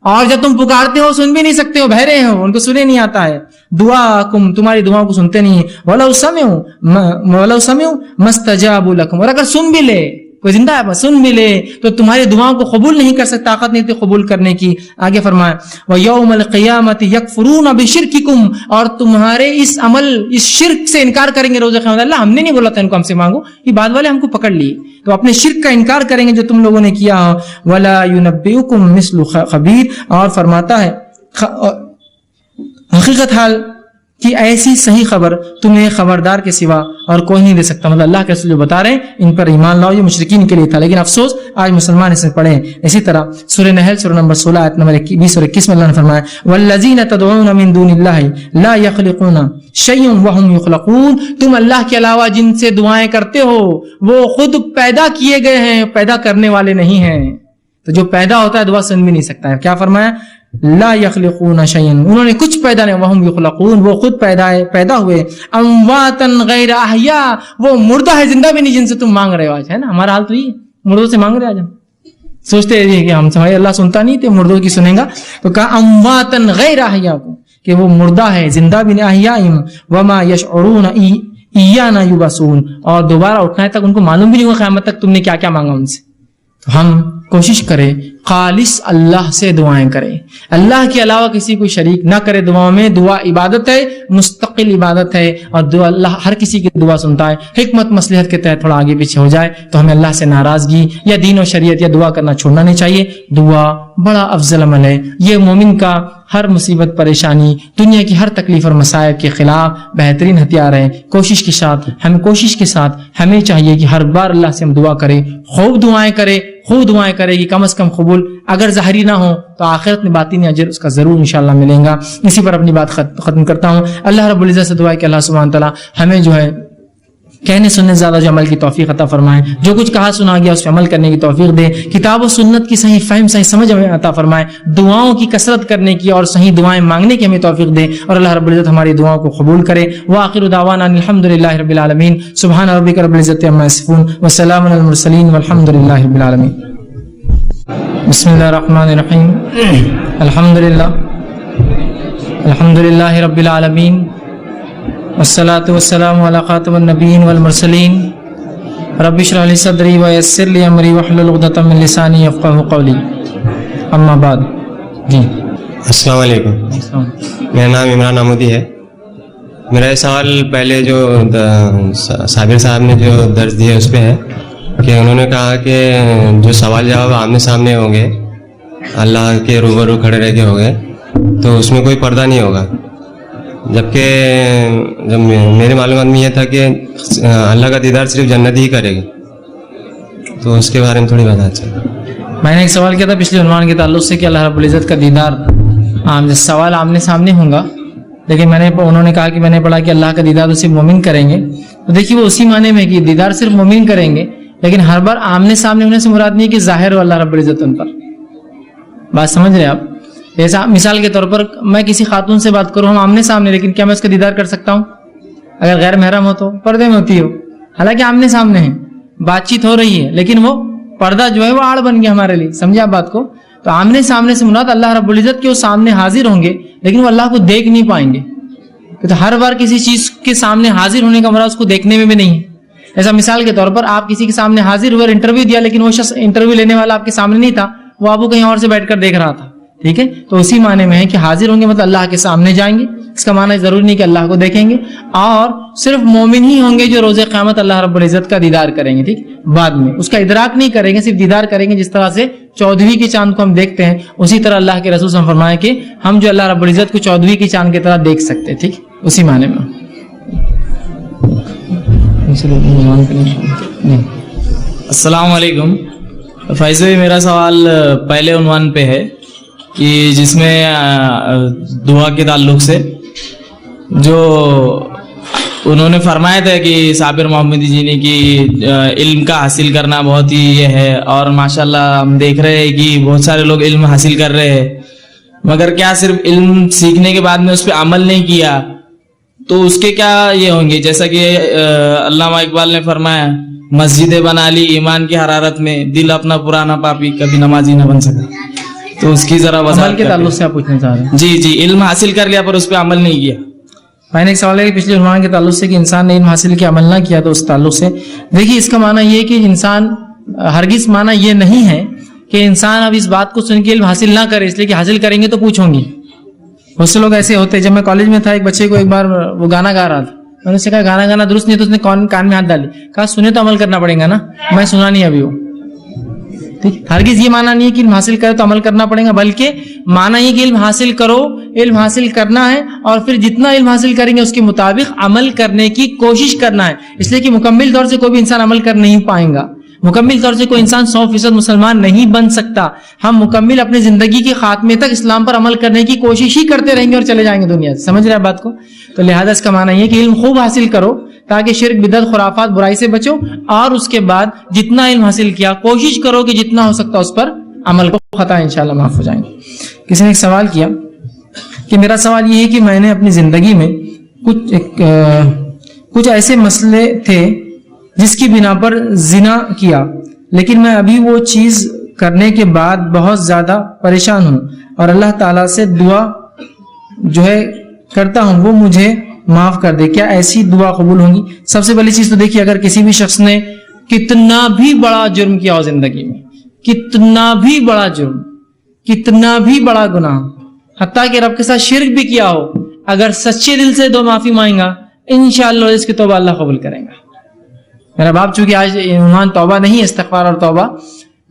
اور جب تم پکارتے ہو سن بھی نہیں سکتے ہو، بہرے ہیں ان کو سنے نہیں آتا ہے، دعاکم تمہاری دعاؤں کو سنتے نہیں ہیں، ولو سمعوا ما استجابوا لکم، اور اگر سن بھی لے، کوئی زندہ ہے سن بھی لے تو تمہاری دعاؤں کو قبول نہیں کر سکتا، طاقت نہیں تھی قبول کرنے کی۔ آگے فرمایا وَيَوْمَ الْقِيَامَةِ يَكْفُرُونَ بِشِرْكِكُمْ، اور تمہارے اس عمل، اس شرک سے انکار کریں گے روز قیامت، اللہ ہم نے نہیں بولا تھا ان کو ہم سے مانگو، یہ بعد والے ہم کو پکڑ لیے، تو اپنے شرک کا انکار کریں گے جو تم لوگوں نے کیا۔ وَلَا يُنَبِّئُكُمْ مِثْلُ خَبِيرٍ، اور فرماتا ہے حقیقت حال کہ ایسی صحیح خبر تمہیں خبردار کے سوا اور کوئی نہیں دے سکتا، مطلب اللہ کے رسول جو بتا رہے ہیں ان پر ایمان لاؤ، یہ مشرکین کے لیے تھا، لیکن افسوس آج مسلمان اسے پڑھے ہیں۔ اسی طرح سورہ نحل سورہ نمبر 16 آیت نمبر 20 اور 21 میں اللہ نے فرمایا والذین تدعون من دون اللہ لا یخلقون شیئا وهم یخلقون، تم اللہ کے علاوہ جن سے دعائیں کرتے ہو وہ خود پیدا کیے گئے ہیں، پیدا کرنے والے نہیں ہیں، تو جو پیدا ہوتا ہے دعا سن بھی نہیں سکتا ہے۔ کیا فرمایا لا یخلقون شیئا، انہوں نے کچھ پیدا نہیں، وہم یخلقون، وہ خود پیدا ہوئے، امواتا غیر احیاء، وہ مردہ ہے زندہ بھی نہیں جن سے تم مانگ رہے ہو آج، ہے نا ہمارا حال تو یہ مردوں سے مانگ رہے آج ہم سوچتے ہیں کہ ہم سمجھے اللہ سنتا نہیں تو مردوں کی سنیں گا، تو کہا امواتا غیر احیاء کو کہ وہ مردہ ہے زندہ بھی نہیں، احیاء وما یشعرون ایانا یبعثون، اور دوبارہ اٹھنے تک ان کو معلوم بھی نہیں ہوا قیامت تک تم نے کیا کیا مانگا ان سے۔ تو ہم کوشش کریں خالص اللہ سے دعائیں کریں، اللہ کے علاوہ کسی کو شریک نہ کرے دعاؤں میں، دعا عبادت ہے، مستقل عبادت ہے، اور دعا اللہ ہر کسی کی دعا سنتا ہے۔ حکمت مصلحت کے تحت تھوڑا آگے پیچھے ہو جائے تو ہمیں اللہ سے ناراضگی یا دین و شریعت یا دعا کرنا چھوڑنا نہیں چاہیے۔ دعا بڑا افضل عمل ہے، یہ مومن کا ہر مصیبت پریشانی، دنیا کی ہر تکلیف اور مصائب کے خلاف بہترین ہتھیار ہے۔ کوشش کے ساتھ ہمیں چاہیے کہ ہر بار اللہ سے ہم دعا کریں، خوب دعائیں کریں، خوب دعائیں کرے گی، کم از کم قبول، اگر ظاہری نہ ہو تو آخرت میں باطنی اجر اس کا ضرور انشاءاللہ ملے گا۔ اسی پر اپنی بات ختم کرتا ہوں۔ اللہ رب العزت سے دعا ہے کہ اللہ سبحانہ تعالیٰ ہمیں جو ہے کہنے سننے زیادہ جو عمل کی توفیق عطا فرمائے، جو کچھ کہا سنا گیا اس پہ عمل کرنے کی توفیق دے، کتاب و سنت کی صحیح فہم صحیح سمجھ ہمیں عطا فرمائے، دعاؤں کی کثرت کرنے کی اور صحیح دعائیں مانگنے کی ہمیں توفیق دے، اور اللہ رب العزت ہماری دعاؤں کو قبول کرے۔ وآخر دعوانا الحمدللہ رب العالمین، سبحان ربک رب العزت عما یصفون وسلام علی المرسلین والحمدللہ رب العالمین۔ بسم اللہ الرحمن الرحیم، الحمدللہ رب العالمین، والصلاة والسلام علی خاتم النبیین والمرسلین، رب اشرح لی صدری ویسر لی امری واحلل عقدۃ من لسانی یفقہوا قولی، اما بعد۔ جی السلام علیکم، میرا نام عمران آمودی ہے۔ میرا یہ سوال پہلے جو صابر صاحب نے جو درس دیا اس پہ ہے کہ انہوں نے کہا کہ جو سوال جواب آمنے سامنے ہوں گے، اللہ کے روبرو کھڑے رہ کے ہوں گے، تو اس میں کوئی پردہ نہیں ہوگا، جبکہ جب میرے معلومات میں یہ تھا کہ اللہ کا دیدار صرف جنت ہی کرے گی، تو اس کے بارے میں تھوڑی بتا چاہیے۔ میں نے ایک سوال کیا تھا پچھلے عنوان کے تعلق سے کہ اللہ رب العزت کا دیدار سوال آمنے سامنے ہوگا، لیکن انہوں نے کہا کہ میں نے پڑھا کہ اللہ کا دیدار تو صرف مومن کریں گے، تو دیکھیے وہ اسی معنی میں کہ دیدار صرف مومن کریں گے، لیکن ہر بار آمنے سامنے ہونے سے مراد نہیں کہ ظاہر ہو اللہ رب العزت ان پر۔ بات سمجھ رہے آپ؟ جیسا مثال کے طور پر میں کسی خاتون سے بات کروں، ہم آمنے سامنے، لیکن کیا میں اس کا دیدار کر سکتا ہوں؟ اگر غیر محرم ہو تو پردے میں ہوتی ہو، حالانکہ آمنے سامنے ہیں، بات چیت ہو رہی ہے، لیکن وہ پردہ جو ہے وہ آڑ بن گیا ہمارے لیے، سمجھے آپ بات کو؟ تو آمنے سامنے سے مراد اللہ رب العزت کے وہ سامنے حاضر ہوں گے، لیکن وہ اللہ کو دیکھ نہیں پائیں گے، تو ہر بار کسی چیز کے سامنے حاضر ہونے کا مراد اس کو دیکھنے میں بھی نہیں ہے۔ ایسا مثال کے طور پر آپ کسی کے سامنے حاضر ہوئے اور انٹرویو دیا، لیکن وہ شخص انٹرویو لینے والا آپ کے سامنے نہیں تھا، وہ آپ کو کہیں اور سے بیٹھ کر دیکھ رہا تھا، ٹھیک ہے؟ تو اسی معنی میں ہے کہ حاضر ہوں گے مطلب اللہ کے سامنے جائیں گے، اس کا معنی ضروری نہیں کہ اللہ کو دیکھیں گے، اور صرف مومن ہی ہوں گے جو روز قیامت اللہ رب العزت کا دیدار کریں گے، ٹھیک؟ بعد میں اس کا ادراک نہیں کریں گے، صرف دیدار کریں گے۔ جس طرح سے 14ویں کے چاند کو ہم دیکھتے ہیں، اسی طرح اللہ کے رسول صلی اللہ علیہ وسلم فرمایا کہ ہم جو اللہ رب العزت کو 14ویں کی چاند کی طرح دیکھ سکتے ہیں، ٹھیک؟ اسی معنی میں۔ السلام علیکم فیض بھائی، میرا سوال پہلے عنوان پہ ہے کہ جس میں دعا کے تعلق سے جو انہوں نے فرمایا تھا کہ صابر محمدی جی نے کہ علم کا حاصل کرنا بہت ہی یہ ہے، اور ماشاءاللہ ہم دیکھ رہے ہیں کہ بہت سارے لوگ علم حاصل کر رہے ہیں، مگر کیا صرف علم سیکھنے کے بعد میں اس پہ عمل نہیں کیا تو اس کے کیا یہ ہوں گے؟ جیسا کہ علامہ اقبال نے فرمایا، مسجدیں بنا لی ایمان کی حرارت میں، دل اپنا پرانا پاپی کبھی نمازی نہ بن سکا، تو اس کی ذرا عمل کے تعلق سے آپ پوچھنا چاہ رہے ہیں؟ جی، علم حاصل کر لیا پر اس پہ عمل نہیں کیا۔ میں نے ایک سوال ہے کہ پچھلے عنوان کے تعلق سے کہ انسان نے علم حاصل کیا عمل نہ کیا، تو اس تعلق سے دیکھیے اس کا معنی یہ کہ انسان ہرگز معنی یہ نہیں ہے کہ انسان اب اس بات کو سن کے علم حاصل نہ کرے، اس لیے کہ حاصل کریں گے تو پوچھوں گی۔ بہت سے لوگ ایسے ہوتے ہیں۔ جب میں کالج میں تھا، ایک بچے کو ایک بار وہ گانا گا رہا تھا، میں نے اسے کہا گانا گانا درست نہیں، تو اس نے کان میں ہاتھ ڈالی، کہا سنے تو عمل کرنا پڑے گا نا، میں سنا نہیں ابھی وہ۔ ٹھیک، ہرگز یہ معنی نہیں ہے کہ علم حاصل کرے تو عمل کرنا پڑے گا، بلکہ معنی یہ کہ علم حاصل کرو، علم حاصل کرنا ہے، اور پھر جتنا علم حاصل کریں گے اس کے مطابق عمل کرنے کی کوشش کرنا ہے، اس لیے کہ مکمل طور سے کوئی بھی انسان عمل کر نہیں پائیں گا، مکمل طور سے کوئی انسان 100% مسلمان نہیں بن سکتا۔ ہم مکمل اپنی زندگی کے خاتمے تک اسلام پر عمل کرنے کی کوشش ہی کرتے رہیں گے اور چلے جائیں گے دنیا سے، سمجھ رہے ہیں بات کو؟ تو لہذا اس کا معنی یہ کہ علم خوب حاصل کرو تاکہ شرک، بدعت، خرافات، برائی سے بچو، اور اس کے بعد جتنا علم حاصل کیا کوشش کرو کہ جتنا ہو سکتا اس پر عمل کو، خطا انشاءاللہ معاف ہو جائیں گے۔ کسی نے ایک سوال کیا کہ میرا سوال یہ ہے کہ میں نے اپنی زندگی میں کچھ ایسے مسئلے تھے جس کی بنا پر زنا کیا، لیکن میں ابھی وہ چیز کرنے کے بعد بہت زیادہ پریشان ہوں اور اللہ تعالیٰ سے دعا جو ہے کرتا ہوں وہ مجھے معاف کر دے، کیا ایسی دعا قبول ہوں گی؟ سب سے پہلی چیز تو دیکھیے، اگر کسی بھی شخص نے کتنا بھی بڑا جرم کیا ہو زندگی میں، کتنا بھی بڑا جرم، کتنا بھی بڑا گناہ، حتیٰ کہ رب کے ساتھ شرک بھی کیا ہو، اگر سچے دل سے معافی مانگا انشاءاللہ اس کی توبہ اللہ قبول کرے گا۔ میرا باپ چونکہ آج عنوان توبہ نہیں ہے، استغفار اور توبہ،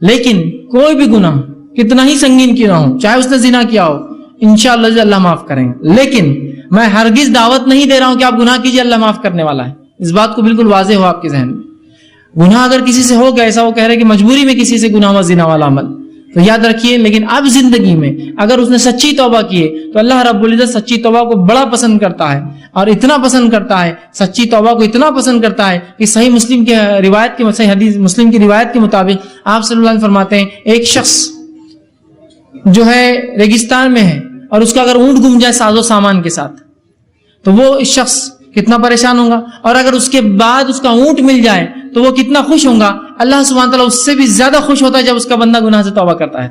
لیکن کوئی بھی گناہ کتنا ہی سنگین کیوں نہ ہو، چاہے اس نے زنا کیا ہو، انشاءاللہ اللہ معاف کریں گے۔ لیکن میں ہرگز دعوت نہیں دے رہا ہوں کہ آپ گناہ کیجئے، اللہ معاف کرنے والا ہے، اس بات کو بالکل واضح ہو آپ کے ذہن میں۔ گناہ اگر کسی سے ہو گیا، ایسا وہ کہہ رہے کہ مجبوری میں کسی سے گناہ ہوا زنا والا عمل، تو یاد رکھیے، لیکن اب زندگی میں اگر اس نے سچی توبہ کی ہے تو اللہ رب العزت سچی توبہ کو بڑا پسند کرتا ہے، اور اتنا پسند کرتا ہے، سچی توبہ کو اتنا پسند کرتا ہے کہ صحیح مسلم کی روایت کے صحیح حدیث مسلم کی روایت کے مطابق آپ صلی اللہ علیہ وسلم فرماتے ہیں ایک شخص جو ہے ریگستان میں ہے اور اس کا اگر اونٹ گم جائے ساز و سامان کے ساتھ تو وہ اس شخص کتنا پریشان ہوگا، اور اگر اس کے بعد اس کا اونٹ مل جائے تو وہ کتنا خوش ہوگا۔ اللہ سبحانہ تعالیٰ اس سے بھی زیادہ خوش ہوتا ہے جب اس کا بندہ گناہ سے توبہ کرتا ہے۔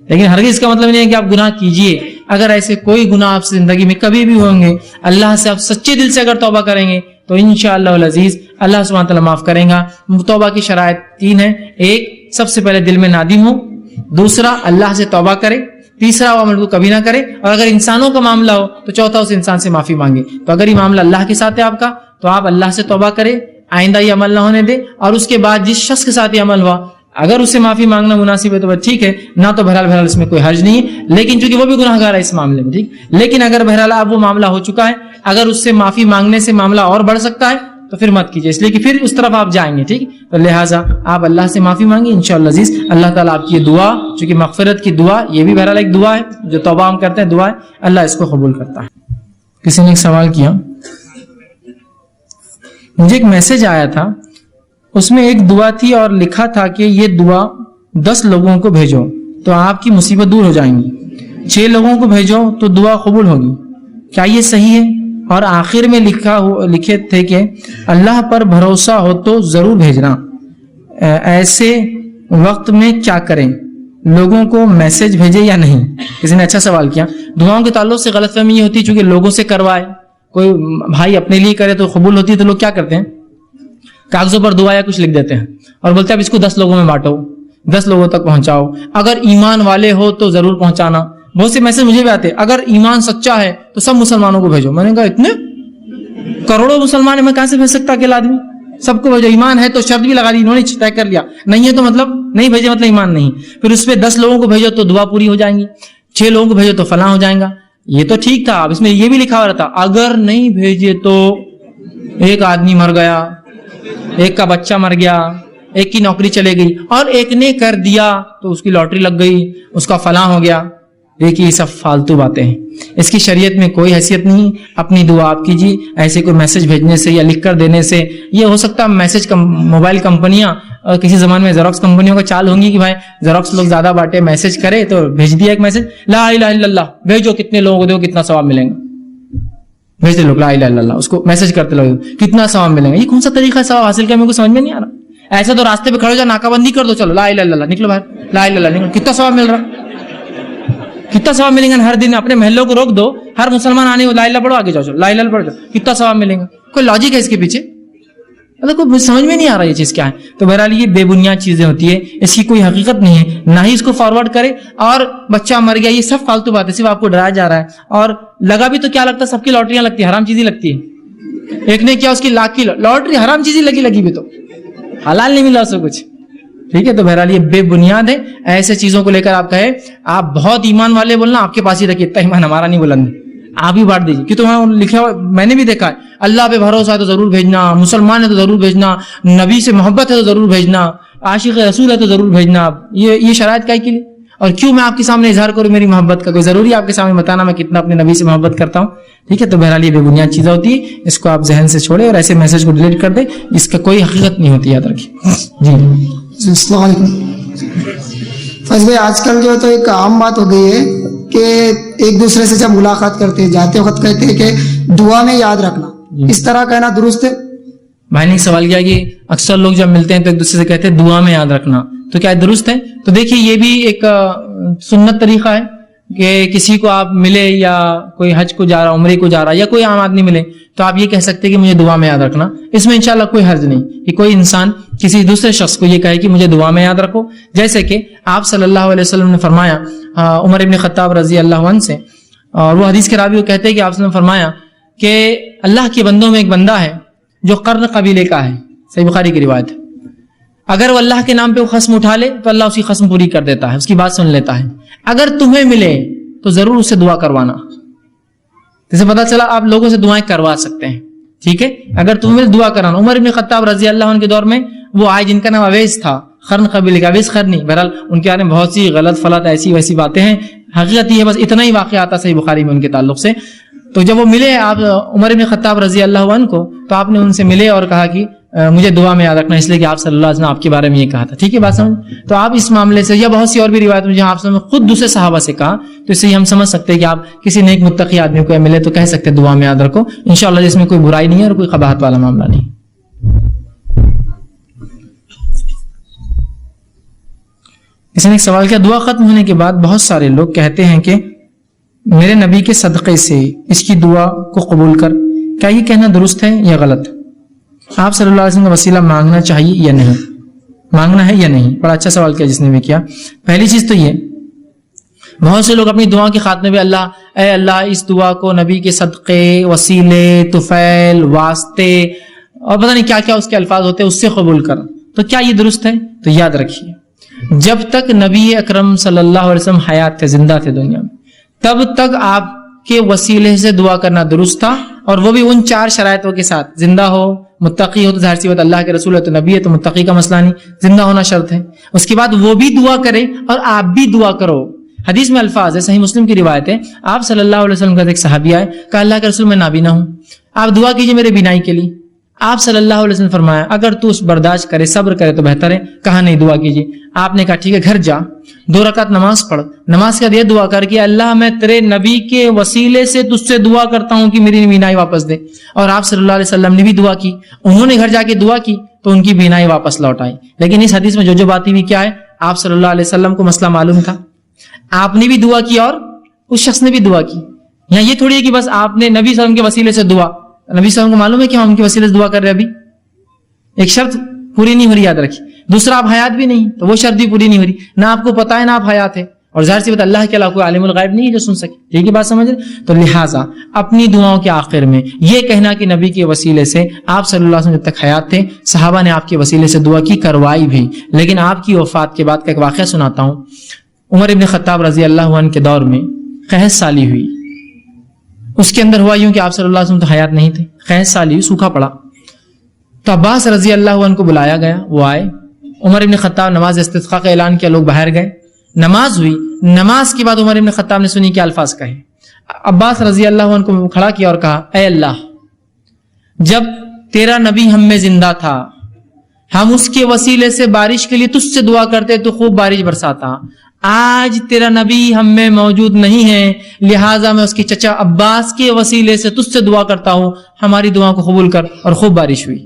لیکن ہرگز اس کا مطلب نہیں ہے کہ آپ گناہ کیجئے، اگر ایسے کوئی گناہ آپ سے زندگی میں کبھی بھی ہوں گے، اللہ سے آپ سچے دل سے اگر توبہ کریں گے تو انشاءاللہ العزیز اللہ سبحانہ تعالیٰ معاف کریں گا۔ توبہ کی شرائط 3 ہیں، ایک سب سے پہلے دل میں نادم ہو، دوسرا اللہ سے توبہ کرے، تیسرا وہ عمل کو کبھی نہ کرے، اور اگر انسانوں کا معاملہ ہو تو چوتھا اس انسان سے معافی مانگے۔ تو اگر یہ معاملہ اللہ کے ساتھ ہے آپ کا تو آپ اللہ سے توبہ کرے، آئندہ یہ عمل نہ ہونے دے، اور اس کے بعد جس شخص کے ساتھ یہ عمل ہوا اگر اسے معافی مانگنا مناسب ہے تو بس ٹھیک ہے، نہ تو بہرحال اس میں کوئی حرج نہیں ہے، لیکن چونکہ وہ بھی گناہ گار ہے اس معاملے میں، ٹھیک۔ لیکن اگر بہرحال اب وہ معاملہ ہو چکا ہے، اگر اس سے معافی مانگنے سے معاملہ اور بڑھ سکتا ہے تو پھر مت کیجیے، اس لیے کہ پھر اس طرف آپ جائیں گے، ٹھیک۔ تو لہٰذا آپ اللہ سے معافی مانگیں انشاءاللہ عزیز، اللہ تعالیٰ آپ کی یہ دعا، چونکہ مغفرت کی دعا یہ بھی بہرحال ایک دعا ہے، جو توبہ ہم کرتے ہیں دعا ہے، اللہ اس کو قبول کرتا ہے۔ کسی نے ایک سوال کیا، مجھے ایک میسج آیا تھا، اس میں ایک دعا تھی اور لکھا تھا کہ یہ دعا 10 لوگوں کو بھیجو تو آپ کی مصیبت دور ہو جائیں گی، 6 لوگوں کو بھیجو تو دعا قبول ہوگی، کیا یہ صحیح ہے؟ اور آخر میں لکھے تھے کہ اللہ پر بھروسہ ہو تو ضرور بھیجنا، ایسے وقت میں کیا کریں، لوگوں کو میسج بھیجے یا نہیں؟ کسی نے اچھا سوال کیا۔ دعاؤں کے تعلق سے غلط فہمی یہ ہوتی ہے چونکہ لوگوں سے کروائے، کوئی بھائی اپنے لیے کرے تو قبول ہوتی ہے، تو لوگ کیا کرتے ہیں کاغذوں پر دعا یا کچھ لکھ دیتے ہیں اور بولتے ہیں اب اس کو 10 لوگوں میں بانٹو، 10 لوگوں تک پہنچاؤ، اگر ایمان والے ہو تو ضرور پہنچانا۔ بہت سے میسج مجھے بھی آتے ہیں اگر ایمان سچا ہے تو سب مسلمانوں کو بھیجو۔ میں نے کہا اتنے کروڑوں مسلمان ہیں، میں کہاں سے بھیج سکتا اکیلا آدمی؟ سب کو بھیجو، ایمان ہے تو شرط بھی لگا دی انہوں نے، طے کر لیا، نہیں ہے تو مطلب نہیں بھیجے مطلب ایمان نہیں۔ پھر اس پہ 10 لوگوں کو بھیجو تو دعا پوری ہو جائیں گی، 6 لوگوں کو بھیجو تو فلاں ہو جائیں گا۔ یہ تو ٹھیک تھا، اب اس میں یہ بھی لکھا ہوا رہتا اگر نہیں بھیجے تو ایک آدمی مر گیا، ایک کا بچہ مر گیا، ایک کی نوکری چلے گئی، اور ایک نے کر دیا تو اس کی لاٹری لگ گئی، اس کا فلاں ہو گیا۔ دیکھیے یہ سب فالتو باتیں ہیں، اس کی شریعت میں کوئی حیثیت نہیں۔ اپنی دعا آپ کیجیے، ایسے کوئی میسج بھیجنے سے یا لکھ کر دینے سے یہ ہو سکتا ہے میسج موبائل کمپنیاں اور کسی زمانے میں زیروکس کمپنیوں کا چال ہوں گی کہ بھائی زیروکس لوگ زیادہ بانٹے، میسج کرے تو بھیج دیا ایک میسج لا الہ الا اللہ، بھیجو کتنے لوگوں کو دو کتنا ثواب ملے گا، بھیجتے لوگ لا الہ الا اللہ، اس کو میسج کرتے لوگ کتنا ثواب ملے گا۔ یہ کون سا طریقہ ہے ثواب حاصل کرنے کو سمجھ میں نہیں آ رہا۔ ایسا تو راستے پہ کھڑے ہو جا، ناکہ بندی کر دو، چلو لا الہ الا اللہ، نکلو باہر، لا الہ الا اللہ نکلو، کتنا ثواب مل رہا، کتنا ثواب ملے گا؟ ہر دن اپنے محلوں کو روک دو، ہر مسلمان آنے کو لا الہ پڑھو، آگے جاؤ چلو لا الہ پڑھو، کتنا ثواب ملے گا؟ کوئی لاجک ہے اس کے پیچھے؟ مطلب کوئی سمجھ میں نہیں آ رہا یہ چیز کیا ہے۔ تو بہرحال یہ بے بنیاد چیزیں ہوتی ہے، اس کی کوئی حقیقت نہیں ہے، نہ ہی اس کو فارورڈ کرے۔ اور بچہ مر گیا، یہ سب فالتو بات ہے، صرف آپ کو ڈرایا جا رہا ہے۔ اور لگا بھی تو کیا لگتا ہے، سب کی لاٹریاں لگتی ہے، حرام چیزیں لگتی ہے۔ ایک نے کیا، اس کی لاکھ کی لاٹری حرام چیزیں لگی بھی تو حلال نہیں ملا اس کو کچھ، ٹھیک ہے۔ تو بہرحال یہ بے بنیاد ہے، ایسے چیزوں کو لے کر آپ کہے آپ بہت ایمان والے بولنا، آپ کے پاس ہی رکھیے، اتنا ایمان ہمارا نہیں بلند، آپ ہی بانٹ دیجیے، کہ تمہیں لکھا ہوا میں نے بھی دیکھا ہے، اللہ پہ بھروسہ ہے تو ضرور بھیجنا، مسلمان ہے تو ضرور بھیجنا، نبی سے محبت ہے تو ضرور بھیجنا، عاشق رسول ہے تو ضرور بھیجنا۔ یہ شرائط کیا کے لیے؟ اور کیوں میں آپ کے سامنے اظہار کروں میری محبت کا؟ کوئی ضروری ہے آپ کے سامنے بتانا میں کتنا اپنے نبی سے محبت کرتا ہوں؟ ٹھیک ہے۔ تو بہرحال یہ بے بنیاد چیزیں ہوتی ہے، اس کو آپ ذہن سے چھوڑیں اور ایسے میسج کو ڈیلیٹ کر دیں، اس کا کوئی حقیقت نہیں ہوتی، یاد رکھیے۔ جی السلام علیکم فیض بھائی، آج کل جو ہے تو ایک عام بات ہو گئی ہے کہ ایک دوسرے سے جب ملاقات کرتے ہیں جاتے وقت کہتے ہیں کہ دعا میں یاد رکھنا، اس طرح کہنا درست ہے؟ بھائی نے سوال کیا کہ اکثر لوگ جب ملتے ہیں تو ایک دوسرے سے کہتے ہیں دعا میں یاد رکھنا، تو کیا درست ہے؟ تو دیکھیے یہ بھی ایک سنت طریقہ ہے کہ کسی کو آپ ملے یا کوئی حج کو جا رہا، عمرے کو جا رہا، یا کوئی عام آدمی ملے تو آپ یہ کہہ سکتے ہیں کہ مجھے دعا میں یاد رکھنا، اس میں انشاءاللہ کوئی حرج نہیں کہ کوئی انسان کسی دوسرے شخص کو یہ کہے کہ مجھے دعا میں یاد رکھو۔ جیسے کہ آپ صلی اللہ علیہ وسلم نے فرمایا عمر ابن خطاب رضی اللہ عنہ سے، اور وہ حدیث کے راوی وہ کہتے ہیں کہ آپ صلی اللہ علیہ وسلم نے فرمایا کہ اللہ کے بندوں میں ایک بندہ ہے جو قرن قبیلے کا ہے، صحیح بخاری کی روایت ہے، اگر وہ اللہ کے نام پہ وہ خصم اٹھا لے تو اللہ اس کی خصم پوری کر دیتا ہے، اس کی بات سن لیتا ہے۔ اگر تمہیں ملے تو ضرور اس سے دعا کروانا، جیسے پتا چلا آپ لوگوں سے دعائیں کروا سکتے ہیں، ٹھیک ہے۔ اگر تمہیں دعا کرانا، عمر ابن خطاب رضی اللہ عنہ کے دور میں وہ آئے جن کا نام اویس تھا، خرن قبیلے کا، اویس خرنی. بہرحال ان کے بارے میں بہت سی غلط فلط ایسی ویسی باتیں ہیں. حقیقت یہ ہے بس اتنا ہی واقعہ آتا صحیح بخاری میں ان کے تعلق سے. تو جب وہ ملے آپ عمر بن خطاب رضی اللہ عنہ کو، تو آپ نے ان سے ملے اور کہا کہ مجھے دعا میں یاد رکھنا، اس لیے کہ آپ صلی اللہ علیہ وسلم آپ کے بارے میں یہ کہا تھا. ٹھیک ہے بات سمجھ. تو آپ اس معاملے سے یا بہت سی اور بھی روایت میں جہاں آپ نے خود دوسرے صحابہ سے کہا، تو اس سے ہم سمجھ سکتے ہیں کہ آپ کسی نیک متقی آدمی کو ملے تو کہہ سکتے دعا میں یاد رکھو انشاءاللہ، جس میں کوئی برائی نہیں ہے اور کوئی قباحت والا معاملہ نہیں. اس نے ایک سوال کیا، دعا ختم ہونے کے بعد بہت سارے لوگ کہتے ہیں کہ میرے نبی کے صدقے سے اس کی دعا کو قبول کر، کیا یہ کہنا درست ہے یا غلط؟ آپ صلی اللہ علیہ وسلم کا وسیلہ مانگنا چاہیے یا نہیں، مانگنا ہے یا نہیں؟ بڑا اچھا سوال کیا جس نے بھی کیا. پہلی چیز تو یہ، بہت سے لوگ اپنی دعا کے خاتمے میں اے اللہ اس دعا کو نبی کے صدقے، وسیلے، طفیل، واسطے اور پتہ نہیں کیا کیا اس کے الفاظ ہوتے ہیں اس سے قبول کر. تو کیا یہ درست ہے؟ تو یاد رکھیے جب تک نبی اکرم صلی اللہ علیہ وسلم حیات تھے، زندہ تھے دنیا میں، تب تک آپ کے وسیلے سے دعا کرنا درست تھا، اور وہ بھی ان 4 شرائطوں کے ساتھ. زندہ ہو، متقی ہو تو ظاہر سی بات اللہ کے رسول ہے تو نبی ہے تو متقی کا مسئلہ نہیں، زندہ ہونا شرط ہے. اس کے بعد وہ بھی دعا کرے اور آپ بھی دعا کرو. حدیث میں الفاظ ہے، صحیح مسلم کی روایت ہے، آپ صلی اللہ علیہ وسلم کا ایک صحابی آئے، کہا اللہ کے رسول میں نابینا ہوں، آپ دعا کیجئے میرے بینائی کے لیے. آپ صلی اللہ علیہ وسلم فرمایا اگر تو اس برداشت کرے، صبر کرے تو بہتر ہے. کہا نہیں، دعا کیجئے. آپ نے کہا ٹھیک ہے، گھر جا 2 رکعت نماز پڑھ، نماز کے بعد یہ دعا کر کہ اللہ میں تیرے نبی کے وسیلے سے تجھ سے دعا کرتا ہوں کہ میری بینائی واپس دے. اور آپ صلی اللہ علیہ وسلم نے بھی دعا کی، انہوں نے گھر جا کے دعا کی تو ان کی بینائی واپس لوٹ آئی. لیکن اس حدیث میں جو باتیں بھی کیا ہے، آپ صلی اللہ علیہ وسلم کو مسئلہ معلوم تھا، آپ نے بھی دعا کی اور اس شخص نے بھی دعا کی. یہاں یہ تھوڑی ہے کہ بس آپ نے نبی صلی اللہ علیہ وسلم کے وسیلے سے دعا، نبی صلی اللہ علیہ وسلم کو معلوم ہے کہ ہم ان کے وسیلے سے دعا کر رہے ہیں. ابھی ایک شرط پوری نہیں ہو رہی، یاد رکھیے. دوسرا آپ حیات بھی نہیں تو وہ شرط بھی پوری نہیں ہو رہی، نہ آپ کو پتا ہے نہ آپ حیات ہے، اور ظاہر سی بات اللہ کے علاوہ کوئی عالم الغیب نہیں ہے جو سن سکے. ٹھیک ہے بات سمجھ رہے؟ تو لہٰذا اپنی دعاؤں کے آخر میں یہ کہنا کہ نبی کے وسیلے سے، آپ صلی اللہ علیہ وسلم جب تک حیات تھے صحابہ نے آپ کے وسیلے سے دعا کی، کروائی بھی. لیکن آپ کی وفات کے بعد کا ایک واقعہ سناتا ہوں. عمر ابن خطاب رضی اللہ عنہ کے دور میں قحط سالی ہوئی. اس کے اندر ہوا یوں کہ آپ صلی اللہ علیہ وسلم تو حیات نہیں تھے، قحط سالی ہوئی، سوکھا پڑا. تو عباس رضی اللہ عنہ کو بلایا گیا، وہ آئے. عمر ابن خطاب نماز استسقاء کا اعلان کیا، لوگ باہر گئے، نماز ہوئی. نماز کے بعد عمر ابن خطاب نے سنی کیا الفاظ کہے. عباس رضی اللہ عنہ کو کھڑا کیا اور کہا اے اللہ، جب تیرا نبی ہم میں زندہ تھا ہم اس کے وسیلے سے بارش کے لیے تجھ سے دعا کرتے تو خوب بارش برساتا. آج تیرا نبی ہم میں موجود نہیں ہے، لہٰذا میں اس کے چچا عباس کے وسیلے سے تجھ سے دعا کرتا ہوں، ہماری دعا کو قبول کر. اور خوب بارش ہوئی.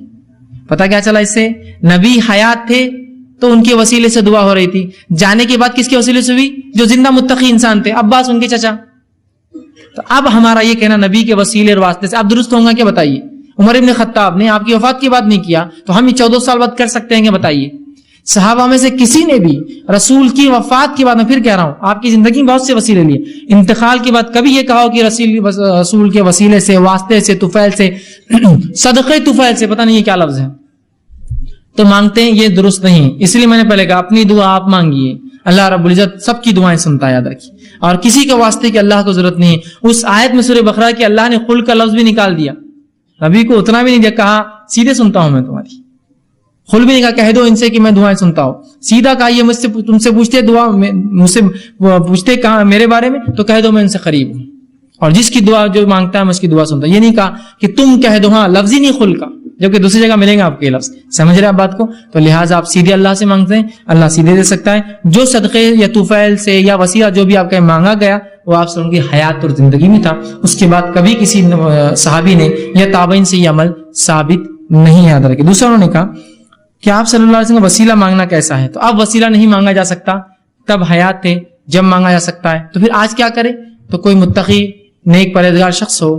پتا کیا چلا اس سے؟ نبی حیات تھے تو ان کے وسیلے سے دعا ہو رہی تھی، جانے کے بعد کس کے وسیلے سے ہوئی؟ جو زندہ متقی انسان تھے، عباس ان کے چچا. تو اب ہمارا یہ کہنا نبی کے وسیلے اور واسطے سے اب درست ہوگا کیا؟ بتائیے. عمر ابن خطاب نے آپ کی وفات کے بعد نہیں کیا تو ہم 14 سال بعد کر سکتے ہیں کہ بتائیے. صحابہ میں سے کسی نے بھی رسول کی وفات کے بعد، میں پھر کہہ رہا ہوں آپ کی زندگی میں بہت سے وسیلے لیے، انتقال کے بعد کبھی یہ کہا ہو کہ رسول کے وسیلے سے، واسطے سے، طفیل سے، صدقے طفیل سے، پتہ نہیں یہ کیا لفظ ہے، تو مانگتے ہیں، یہ درست نہیں. اس لیے میں نے پہلے کہا اپنی دعا آپ مانگیے، اللہ رب العزت سب کی دعائیں سنتا ہے، یاد رکھیے. اور کسی کے واسطے کہ اللہ کو ضرورت نہیں ہے. اس آیت میں سورہ بقرہ کہ اللہ نے قل کا لفظ بھی نکال دیا، نبی کو اتنا بھی نہیں دیا، کہا سیدھے سنتا ہوں میں تمہاری. خل بھی نہیں کہا کہہ دو ان سے کہ میں دعائیں سنتا ہوں، سیدھا کہا یہ مجھ سے تم سے پوچھتے دعا، مجھ سے پوچھتے کہاں میرے بارے میں تو کہہ دو میں ان سے قریب ہوں، اور جس کی دعا جو مانگتا ہے میں اس کی دعا سنتا ہوں. یہ نہیں کہا کہ تم کہہ دو، ہاں لفظ ہی نہیں خل کا، جبکہ دوسری جگہ ملیں گے آپ کے یہ لفظ. سمجھ رہے آپ بات کو؟ تو لہٰذا آپ سیدھے اللہ سے مانگتے ہیں، اللہ سیدھے دے سکتا ہے. جو صدقے یا طفیل سے یا وسیلہ جو بھی آپ کا مانگا گیا وہ آپ سے ان کی حیات اور زندگی میں تھا، اس کے بعد کبھی کسی صحابی نے یا تابعین سے یہ عمل ثابت نہیں. یاد رکھے. دوسرا انہوں نے کہا کہ آپ صلی اللہ علیہ وسلم کا وسیلہ مانگنا کیسا ہے؟ تو اب وسیلہ نہیں مانگا جا سکتا، تب حیات تھے جب مانگا جا سکتا ہے، تو پھر آج کیا کرے؟ تو کوئی متقی نیک پرہیزگار شخص ہو،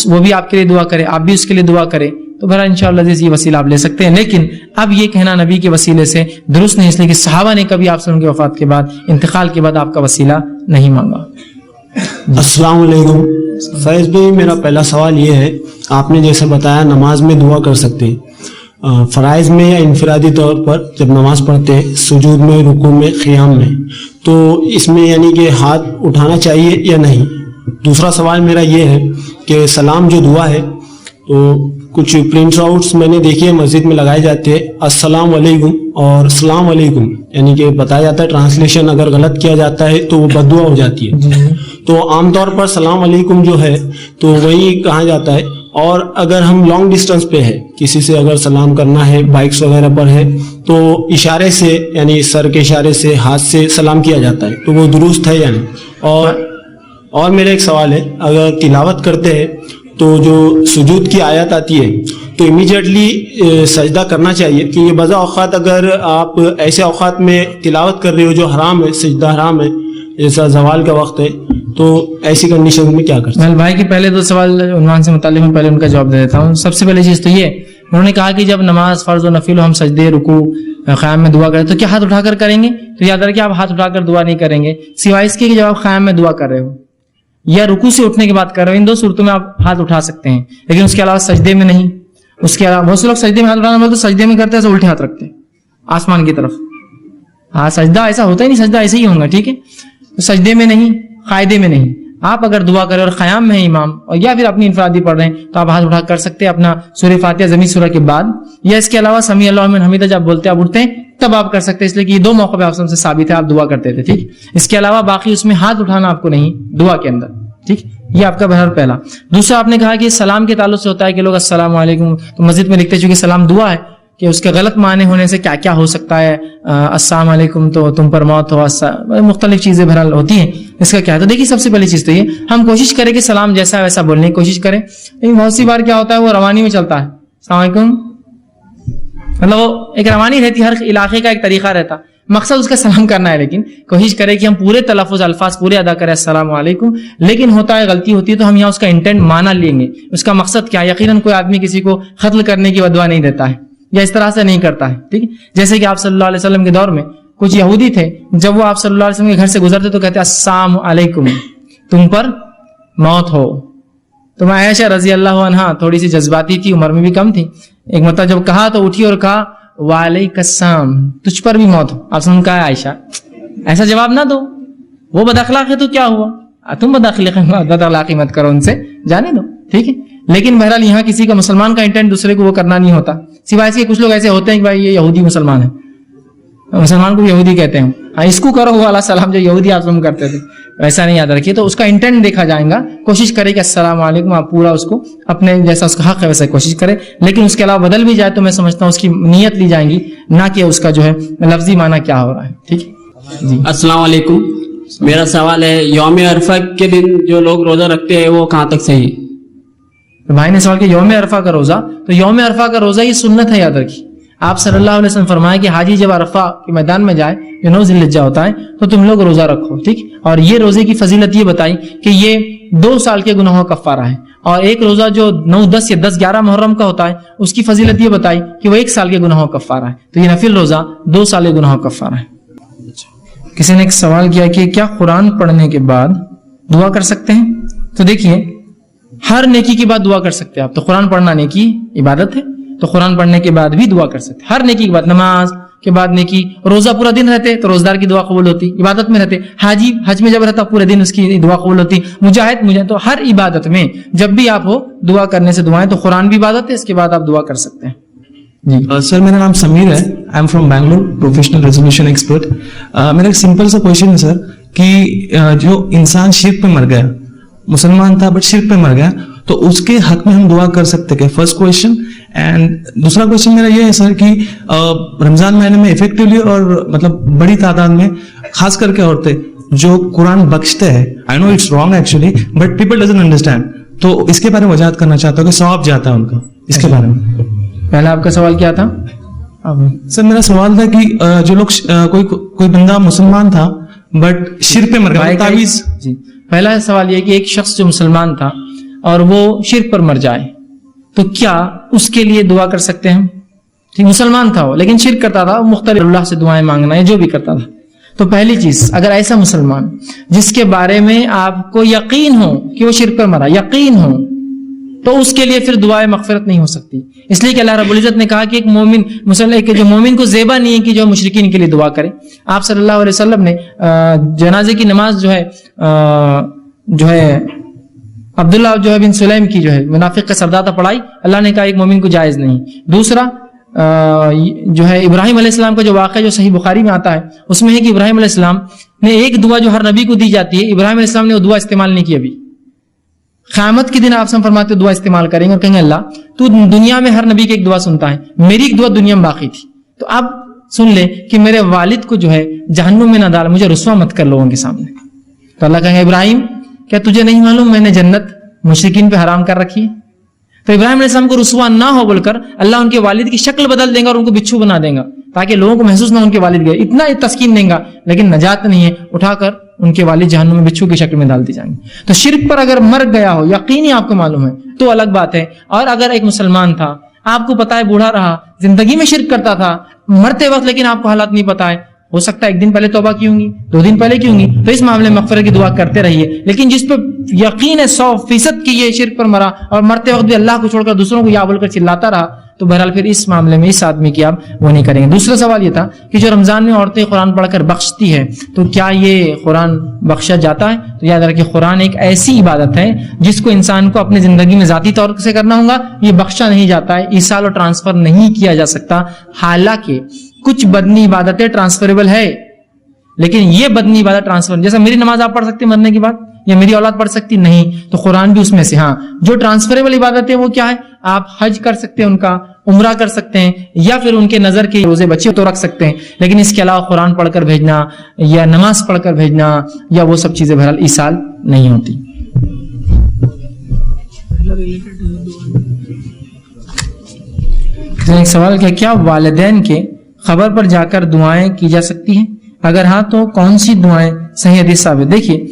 وہ بھی آپ کے لیے دعا کرے، آپ بھی اس کے لیے دعا کرے، تو بہرحال انشاءاللہ یہ وسیلہ آپ لے سکتے ہیں. لیکن اب یہ کہنا نبی کے وسیلے سے درست نہیں، اس لیے کہ صحابہ نے کبھی آپ سے ان کی وفات کے بعد، انتقال کے بعد آپ کا وسیلہ نہیں مانگا. السلام علیکم فیض بھائی، میرا پہلا سوال یہ ہے، آپ نے جیسے بتایا نماز میں دعا کر سکتے ہیں، فرائض میں یا انفرادی طور پر جب نماز پڑھتے ہیں، سجود میں، رکوع میں، قیام میں، تو اس میں یعنی کہ ہاتھ اٹھانا چاہیے یا نہیں؟ دوسرا سوال میرا یہ ہے کہ سلام جو دعا ہے تو کچھ پرنٹ آؤٹس میں نے دیکھی ہے مسجد میں لگائے جاتے ہیں السلام علیکم اور السلام علیکم، یعنی کہ بتایا جاتا ہے ٹرانسلیشن اگر غلط کیا جاتا ہے تو وہ بد دعا ہو جاتی ہے. تو عام طور پر سلام علیکم جو ہے تو وہی کہا جاتا ہے. اور اگر ہم لانگ ڈسٹینس پہ ہے، کسی سے اگر سلام کرنا ہے، بائکس وغیرہ پر ہے، تو اشارے سے یعنی سر کے اشارے سے ہاتھ سے سلام کیا جاتا ہے، تو وہ درست ہے یا نہیں؟ اور میرا ایک سوال ہے، اگر تلاوت کرتے ہیں تو جو سجود کی آیت آتی ہے تو امیجیٹلی سجدہ کرنا چاہیے، کیونکہ بعض اوقات اگر آپ ایسے اوقات میں تلاوت کر رہے ہو جو حرام ہے، سجدہ حرام ہے، جیسا زوال کا وقت ہے، تو ایسی کنڈیشن میں کیا کرتے ہیں؟ بھائی کے پہلے دو سوال عنوان سے متعلق میں پہلے ان کا جواب دے دیتا ہوں. سب سے پہلے چیز تو یہ انہوں نے کہا کہ جب نماز فرض و نفل ہو، ہم سجدے رکوع قیام میں دعا کریں تو کیا ہاتھ اٹھا کر کریں گے؟ تو یاد رکھیں آپ ہاتھ اٹھا کر دعا نہیں کریں گے سوائے اس کے کہ جب آپ قیام میں دعا کر رہے ہو یا رکوع سے اٹھنے کے بعد کر رہے ہو. ان دو صورتوں میں آپ ہاتھ اٹھا سکتے ہیں، لیکن اس کے علاوہ سجدے میں نہیں. اس کے علاوہ بہت سے لوگ سجدے میں ہاتھ اٹھانا بولتے تو سجدے میں کرتے ہیں تو الٹے ہاتھ رکھتے ہیں آسمان کی طرف. ہاں سجدہ ایسا ہوتا ہی نہیں، سجدہ ایسے ہی ہوگا، ٹھیک ہے. سجدے میں نہیں، قاعدے میں نہیں. آپ اگر دعا کریں اور قیام میں ہے امام اور یا پھر اپنی انفرادی پڑھ رہے ہیں تو آپ ہاتھ اٹھا کر سکتے ہیں اپنا سورہ فاتحہ ضمیر سورہ کے بعد، یا اس کے علاوہ سمیع اللہ لمن حمیدہ جب بولتے ہیں آپ اٹھتے ہیں تب آپ کر سکتے ہیں، اس لیے کہ یہ دو موقع پہ آپ سے ثابت ہے آپ دعا کرتے تھے، ٹھیک. اس کے علاوہ باقی اس میں ہاتھ اٹھانا آپ کو نہیں دعا کے اندر، ٹھیک. یہ آپ کا بہرحال پہلا. دوسرا آپ نے کہا کہ سلام کے تعلق سے ہوتا ہے کہ لوگ السلام علیکم تو مسجد میں لکھتے چونکہ سلام دعا ہے کہ اس کے غلط معنی ہونے سے کیا کیا ہو سکتا ہے. السلام علیکم تو تم پر موت ہو، مختلف چیزیں بہرحال ہوتی ہیں، اس کا کیا ہے. تو دیکھیے سب سے پہلی چیز تو یہ ہم کوشش کریں کہ سلام جیسا ویسا بولنے کی کوشش کریں. لیکن بہت سی بار کیا ہوتا ہے وہ روانی میں چلتا ہے السلام علیکم، مطلب وہ ایک روانی رہتی، ہر علاقے کا ایک طریقہ رہتا، مقصد اس کا سلام کرنا ہے. لیکن کوشش کریں کہ ہم پورے تلفظ الفاظ پورے ادا کریں السلام علیکم. لیکن ہوتا ہے غلطی ہوتی ہے تو ہم یہاں اس کا انٹینٹ مانا لیں گے، اس کا مقصد کیا. یقیناً کوئی آدمی کسی کو قتل کرنے کی بدعا نہیں دیتا ہے یا اس طرح سے نہیں کرتا ہے، ٹھیک ہے. جیسے کہ آپ صلی اللہ علیہ وسلم کے دور میں کچھ یہودی تھے، جب وہ آپ صلی اللہ علیہ وسلم کے گھر سے گزرتے تو کہتے السلام علیکم تم پر موت ہو. تو عائشہ رضی اللہ عنہا تھوڑی سی جذباتی تھی، عمر میں بھی کم تھی، ایک مرتبہ جب کہا تو اٹھی اور کہا وعلیک السلام تجھ پر بھی موت ہو. آپ نے کہا عائشہ ایسا جواب نہ دو، وہ بد اخلاق ہے تو کیا ہوا، تم بد اخلاقی مت کرو، ان سے جانے دو، ٹھیک ہے. لیکن بہرحال یہاں کسی کا مسلمان کا انٹینٹ دوسرے کو وہ کرنا نہیں ہوتا، سوائے اس کے کچھ لوگ ایسے ہوتے ہیں کہ بھائی یہ یہودی مسلمان ہے، مسلمان کو یہودی کہتے ہیں، ہاں اس کو کرو والا سلام جو یہودی آپ کرتے تھے ویسا نہیں یاد رکھیے. تو اس کا انٹینٹ دیکھا جائے گا، کوشش کرے کہ السلام علیکم آپ پورا اس کو اپنے جیسا اس کا حق ہے ویسا کوشش کرے. لیکن اس کے علاوہ بدل بھی جائے تو میں سمجھتا ہوں اس کی نیت لی جائیں گی، نہ کہ اس کا جو ہے لفظی معنی کیا ہو رہا ہے، ٹھیک ہے جی. السلام علیکم، میرا سوال ہے یوم عرفہ کے دن جو لوگ روزہ رکھتے ہیں وہ کہاں تک صحیح؟ بھائی نے سوال کیا یوم عرفہ کا روزہ، تو یوم عرفہ کا روزہ یہ سنت ہے، یاد رکھیے. آپ صلی اللہ علیہ وسلم فرمایا کہ حاجی جب عرفہ کے میدان میں جائے جو 9 ذی الحجہ ہوتا ہے تو تم لوگ روزہ رکھو، ٹھیک. اور یہ روزے کی فضیلت یہ بتائی کہ یہ 2 سال کے گناہوں کا کفارہ ہے. اور ایک روزہ جو 9، 10 یا 10، 11 محرم کا ہوتا ہے اس کی فضیلت یہ بتائی کہ وہ 1 سال کے گناہوں کا کفارہ ہے. تو یہ نفل روزہ 2 سال کے گناہوں کا کفارہ ہے. کسی نے ایک سوال کیا کہ کیا قرآن پڑھنے کے بعد دعا کر سکتے ہیں؟ تو دیکھیے ہر نیکی کے بعد دعا کر سکتے ہیں آپ. تو قرآن پڑھنا نیکی عبادت ہے، تو قرآن پڑھنے کے بعد بھی دعا کر سکتے ہیں. ہر نیکی کے بعد، نماز کے بعد نیکی، روزہ پورا دن رہتے تو روزدار کی دعا قبول ہوتی، عبادت میں رہتے، حاجی حج میں جب رہتا پورے دن اس کی دعا قبول ہوتی، مجاہد. تو ہر عبادت میں جب بھی آپ ہو دعا کرنے سے دعائیں، تو قرآن بھی عبادت ہے، اس کے بعد آپ دعا کر سکتے ہیں جی. سر میرا نام سمیر ہے، I am from Bangalore, professional resolution expert. میرا ایک سمپل سا کوشچن ہے سر کہ جو انسان شرک پہ مر گیا، مسلمان تھا بٹ شرک پہ مر گیا، تو اس کے حق میں ہم دعا کر سکتے کیا؟ First question. اینڈ دوسرا کوشچن میرا یہ ہے سر کہ رمضان مہینے میں افیکٹولی اور مطلب بڑی تعداد میں خاص کر کے عورتیں جو قرآن بخشتے ہیں، I know it's wrong actually but people doesn't understand, تو اس کے بارے میں وضاحت کرنا چاہتا ہوں کہ ثواب جاتا ہے ان کا، اس کے بارے میں. پہلا آپ کا سوال کیا تھا؟ سر میرا سوال تھا کہ جو لوگ کوئی بندہ مسلمان تھا بٹ شرک پہ مر گیا، تعویذ. جی پہلا سوال یہ کہ ایک شخص جو مسلمان تھا اور وہ شرک پر مر جائے تو کیا اس کے لیے دعا کر سکتے ہیں؟ ٹھیک، مسلمان تھا وہ لیکن شرک کرتا تھا، مختلف اللہ سے دعائیں مانگنا ہے جو بھی کرتا تھا. تو پہلی چیز اگر ایسا مسلمان جس کے بارے میں آپ کو یقین ہو کہ وہ شرک پر مرا، یقین ہو، تو اس کے لیے پھر دعائیں مغفرت نہیں ہو سکتی. اس لیے کہ اللہ رب العزت نے کہا کہ ایک مومن مسلمان کہ جو مومن کو زیبا نہیں ہے کہ جو مشرکین کے لیے دعا کرے. آپ صلی اللہ علیہ وسلم نے جنازے کی نماز جو ہے عبداللہ جو ہے بن سلیم کی جو ہے منافق کا سردار تھا پڑھائی، اللہ نے کہا ایک مومن کو جائز نہیں. دوسرا جو ہے ابراہیم علیہ السلام کا جو واقعہ جو صحیح بخاری میں آتا ہے اس میں ہے کہ ابراہیم علیہ السلام نے ایک دعا جو ہر نبی کو دی جاتی ہے، ابراہیم علیہ السلام نے وہ دعا استعمال نہیں کی. ابھی قیامت کے دن آپ سے فرماتے دعا استعمال کریں گے اور کہیں گے اللہ تو دنیا میں ہر نبی کی ایک دعا سنتا ہے، میری ایک دعا دنیا میں باقی تھی، تو اب سن لے کہ میرے والد کو جو ہے جہنم میں نہ ڈال، مجھے رسوا مت کر لوگوں کے سامنے. تو اللہ کہیں گے ابراہیم کیا تجھے نہیں معلوم میں نے جنت مشرکین پہ حرام کر رکھی ہے؟ تو ابراہیم علیہ السلام کو رسوا نہ ہو بول کر اللہ ان کے والد کی شکل بدل دیں گا اور ان کو بچھو بنا دیں گا تاکہ لوگوں کو محسوس نہ ان کے والد گئے. اتنا تسکین دیں گا لیکن نجات نہیں ہے، اٹھا کر ان کے والد جہنم میں بچھو کی شکل میں ڈال دی جائیں گے. تو شرک پر اگر مر گیا ہو یقینی آپ کو معلوم ہے تو الگ بات ہے. اور اگر ایک مسلمان تھا آپ کو پتا ہے بوڑھا رہا زندگی میں شرک کرتا تھا مرتے وقت لیکن آپ کو حالات نہیں پتا ہے، ہو سکتا ہے ایک دن پہلے توبہ کی ہوں گی 2 دن پہلے کی ہوں گی، تو اس معاملے میں مغفرت کی دعا کرتے رہیے. لیکن جس پہ یقین ہے 100% کی یہ شرک پر مرا اور مرتے وقت بھی اللہ کو چھوڑ کر دوسروں کو یا بول کر چلاتا رہا تو بہرحال پھر اس معاملے میں اس آدمی کی آپ وہ نہیں کریں گے. دوسرا سوال یہ تھا کہ جو رمضان میں عورتیں قرآن پڑھ کر بخشتی ہے تو کیا یہ قرآن بخشا جاتا ہے؟ تو یاد رکھیں قرآن ایک ایسی عبادت ہے جس کو انسان کو اپنی زندگی میں ذاتی طور سے کرنا ہوگا، یہ بخشا نہیں جاتا ہے، ایصال اور ٹرانسفر نہیں کیا جا سکتا. حالانکہ کچھ بدنی عبادتیں ٹرانسفریبل ہے لیکن یہ بدنی عبادت ٹرانسفر، جیسا میری نماز آپ پڑھ سکتے ہیں مرنے کے بعد یا میری اولاد پڑھ سکتی نہیں، تو قرآن بھی اس میں سے. ہاں جو ٹرانسفریبل عبادت ہے وہ کیا ہے؟ آپ حج کر سکتے ہیں، ان کا عمرہ کر سکتے ہیں، یا پھر ان کے نظر کے روزے بچے تو رکھ سکتے ہیں، لیکن اس کے علاوہ قرآن پڑھ کر بھیجنا یا نماز پڑھ کر بھیجنا یا وہ سب چیزیں بہرحال ایصال نہیں ہوتی. ایک سوال کیا والدین کے خبر پر جا کر دعائیں کی جا سکتی ہیں؟ اگر ہاں تو کون سی دعائیں صحیح حدیث ثابت؟ دیکھیے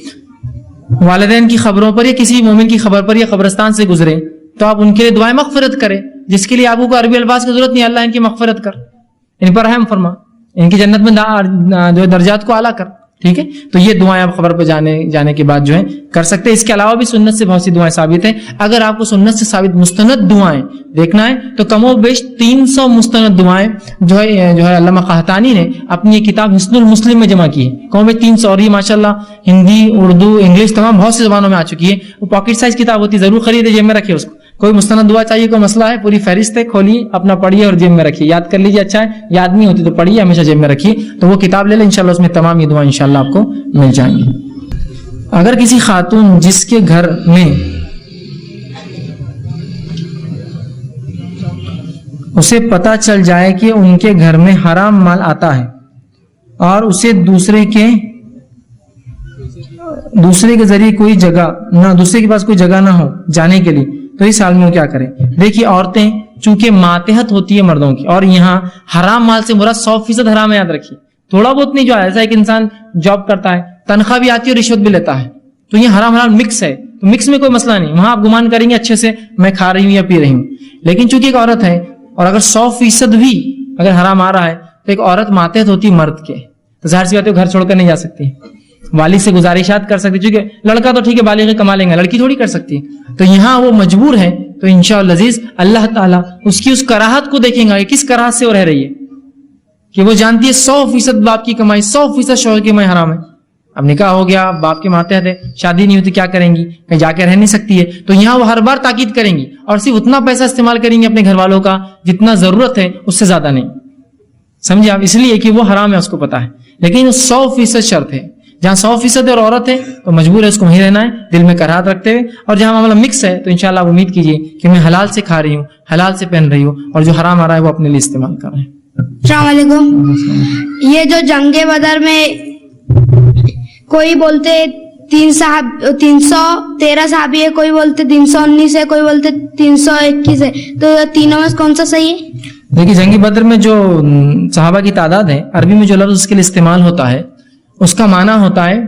والدین کی خبروں پر یا کسی مومن کی خبر پر یا قبرستان سے گزرے تو آپ ان کے لیے دعائیں مغفرت کریں، جس کے لیے آپ کو عربی الفاظ کی ضرورت نہیں. اللہ ان کی مغفرت کر، ان پر رحم فرما، ان کی جنت میں جو درجات کو اعلیٰ کر. ٹھیک ہے، تو یہ دعائیں آپ خبر پہ جانے کے بعد جو ہے کر سکتے ہیں. اس کے علاوہ بھی سنت سے بہت سی دعائیں ثابت ہیں. اگر آپ کو سنت سے ثابت مستند دعائیں دیکھنا ہے تو کم و بیش 300 مستند دعائیں جو ہے علامہ قحطانی نے اپنی یہ کتاب حسن المسلم میں جمع کی ہے. کم و بیش 300، اور یہ ماشاءاللہ ہندی، اردو، انگلش تمام بہت سی زبانوں میں آ چکی ہے. وہ پاکٹ سائز کتاب ہوتی ہے، ضرور خریدے، جیب میں رکھیے اس کو. کوئی مستند دعا چاہیے، کوئی مسئلہ ہے، پوری فہرست ہے، کھولیے اپنا پڑھیے اور جیب میں رکھیے. یاد کر لیجیے، اچھا ہے یاد نہیں ہوتی تو پڑھیے، ہمیشہ جیب میں رکھیے. تو وہ کتاب لے لیں، انشاءاللہ اس میں تمام یہ دعائیں انشاءاللہ آپ کو مل جائیں گی. اگر کسی خاتون جس کے گھر میں اسے پتہ چل جائے کہ ان کے گھر میں حرام مال آتا ہے اور اسے دوسرے کے ذریعے کوئی جگہ نہ، دوسرے کے پاس کوئی جگہ نہ ہو جانے کے لیے، تو اس حال میں وہ کیا کریں؟ دیکھیے عورتیں چونکہ ماتحت ہوتی ہے مردوں کی، اور یہاں حرام مال سے مراد 100% حرام ہے. یاد رکھیے تھوڑا بہت نہیں، جو ایسا ایک انسان جاب کرتا ہے، تنخواہ بھی آتی ہے اور رشوت بھی لیتا ہے، تو یہ حرام حلال مکس ہے. تو مکس میں کوئی مسئلہ نہیں، وہاں آپ گمان کریں گے اچھے سے میں کھا رہی ہوں یا پی رہی ہوں. لیکن چونکہ ایک عورت ہے اور اگر 100% بھی اگر حرام آ رہا ہے تو ایک عورت ماتحت ہوتی مرد کے، تو ظاہر سی بات ہے گھر چھوڑ کر نہیں جا سکتی. والد سے گزارشات کر سکتی، چونکہ لڑکا تو ٹھیک ہے بالغ کما لیں گا، لڑکی تھوڑی کر سکتی. تو یہاں وہ مجبور ہے، تو انشاءاللہ عزیز اللہ تعالیٰ اس کی اس کراہت کو دیکھیں گا کہ کس کراہت سے وہ رہ رہی ہے، کہ وہ جانتی ہے 100% باپ کی کمائی، 100% شوہر کی کمائی حرام ہے. اب نکاح ہو گیا، باپ کے ماتحت ہے، شادی نہیں ہوتی، کیا کریں گی؟ کہیں جا کے رہ نہیں سکتی ہے. تو یہاں وہ ہر بار تاکید کریں گی اور صرف اتنا پیسہ استعمال کریں گے اپنے گھر والوں کا جتنا ضرورت ہے، اس سے زیادہ نہیں. سمجھے آپ؟ اس لیے کہ وہ حرام ہے، اس کو پتا ہے. لیکن 100% شرط ہے، جہاں 100% اور عورت ہے تو مجبور ہے اس کو وہیں رہنا ہے دل میں کراہت رکھتے ہوئے. اور جہاں معاملہ مکس ہے تو انشاءاللہ آپ امید کیجیے کہ میں حلال سے کھا رہی ہوں، حلال سے پہن رہی ہوں، اور جو حرام آ رہا ہے وہ اپنے لیے استعمال کر رہے ہیں. السلام علیکم. یہ جو جنگ بدر میں کوئی بولتے 313 صحابی ہے، کوئی بولتے 319 ہے، کوئی بولتے 321 ہے، تو تینوں میں کون سا صحیح ہے؟ دیکھیے جنگ بدر میں جو صحابہ کی تعداد ہے، عربی میں جو لفظ اس کے لیے استعمال ہوتا ہے اس کا معنی ہوتا ہے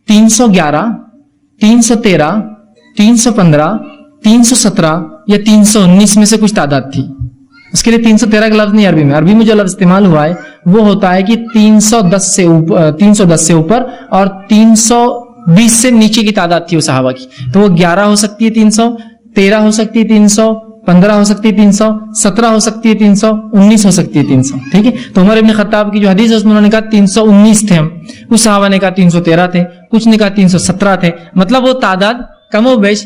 311، 313، 315، 317 یا 319 میں سے کچھ تعداد تھی. اس کے لیے 313 کا لفظ نہیں عربی میں. عربی میں جو لفظ استعمال ہوا ہے وہ ہوتا ہے کہ 310 سے اوپر اور 320 سے نیچے کی تعداد تھی وہ صحابہ کی. تو وہ 11 ہو سکتی ہے، 313 ہو سکتی ہے، 315 ہو سکتی ہے، 317 ہو سکتی ہے، 319 ہو سکتی ہے، 300. ٹھیک ہے. تو عمر ابن خطاب کی جو حدیث ہے اس میں انہوں نے کہا 319 تھے ہم، کچھ صحابہ نے کہا 313 تھے، کچھ نے کہا 317 تھے. مطلب وہ تعداد کم و بیش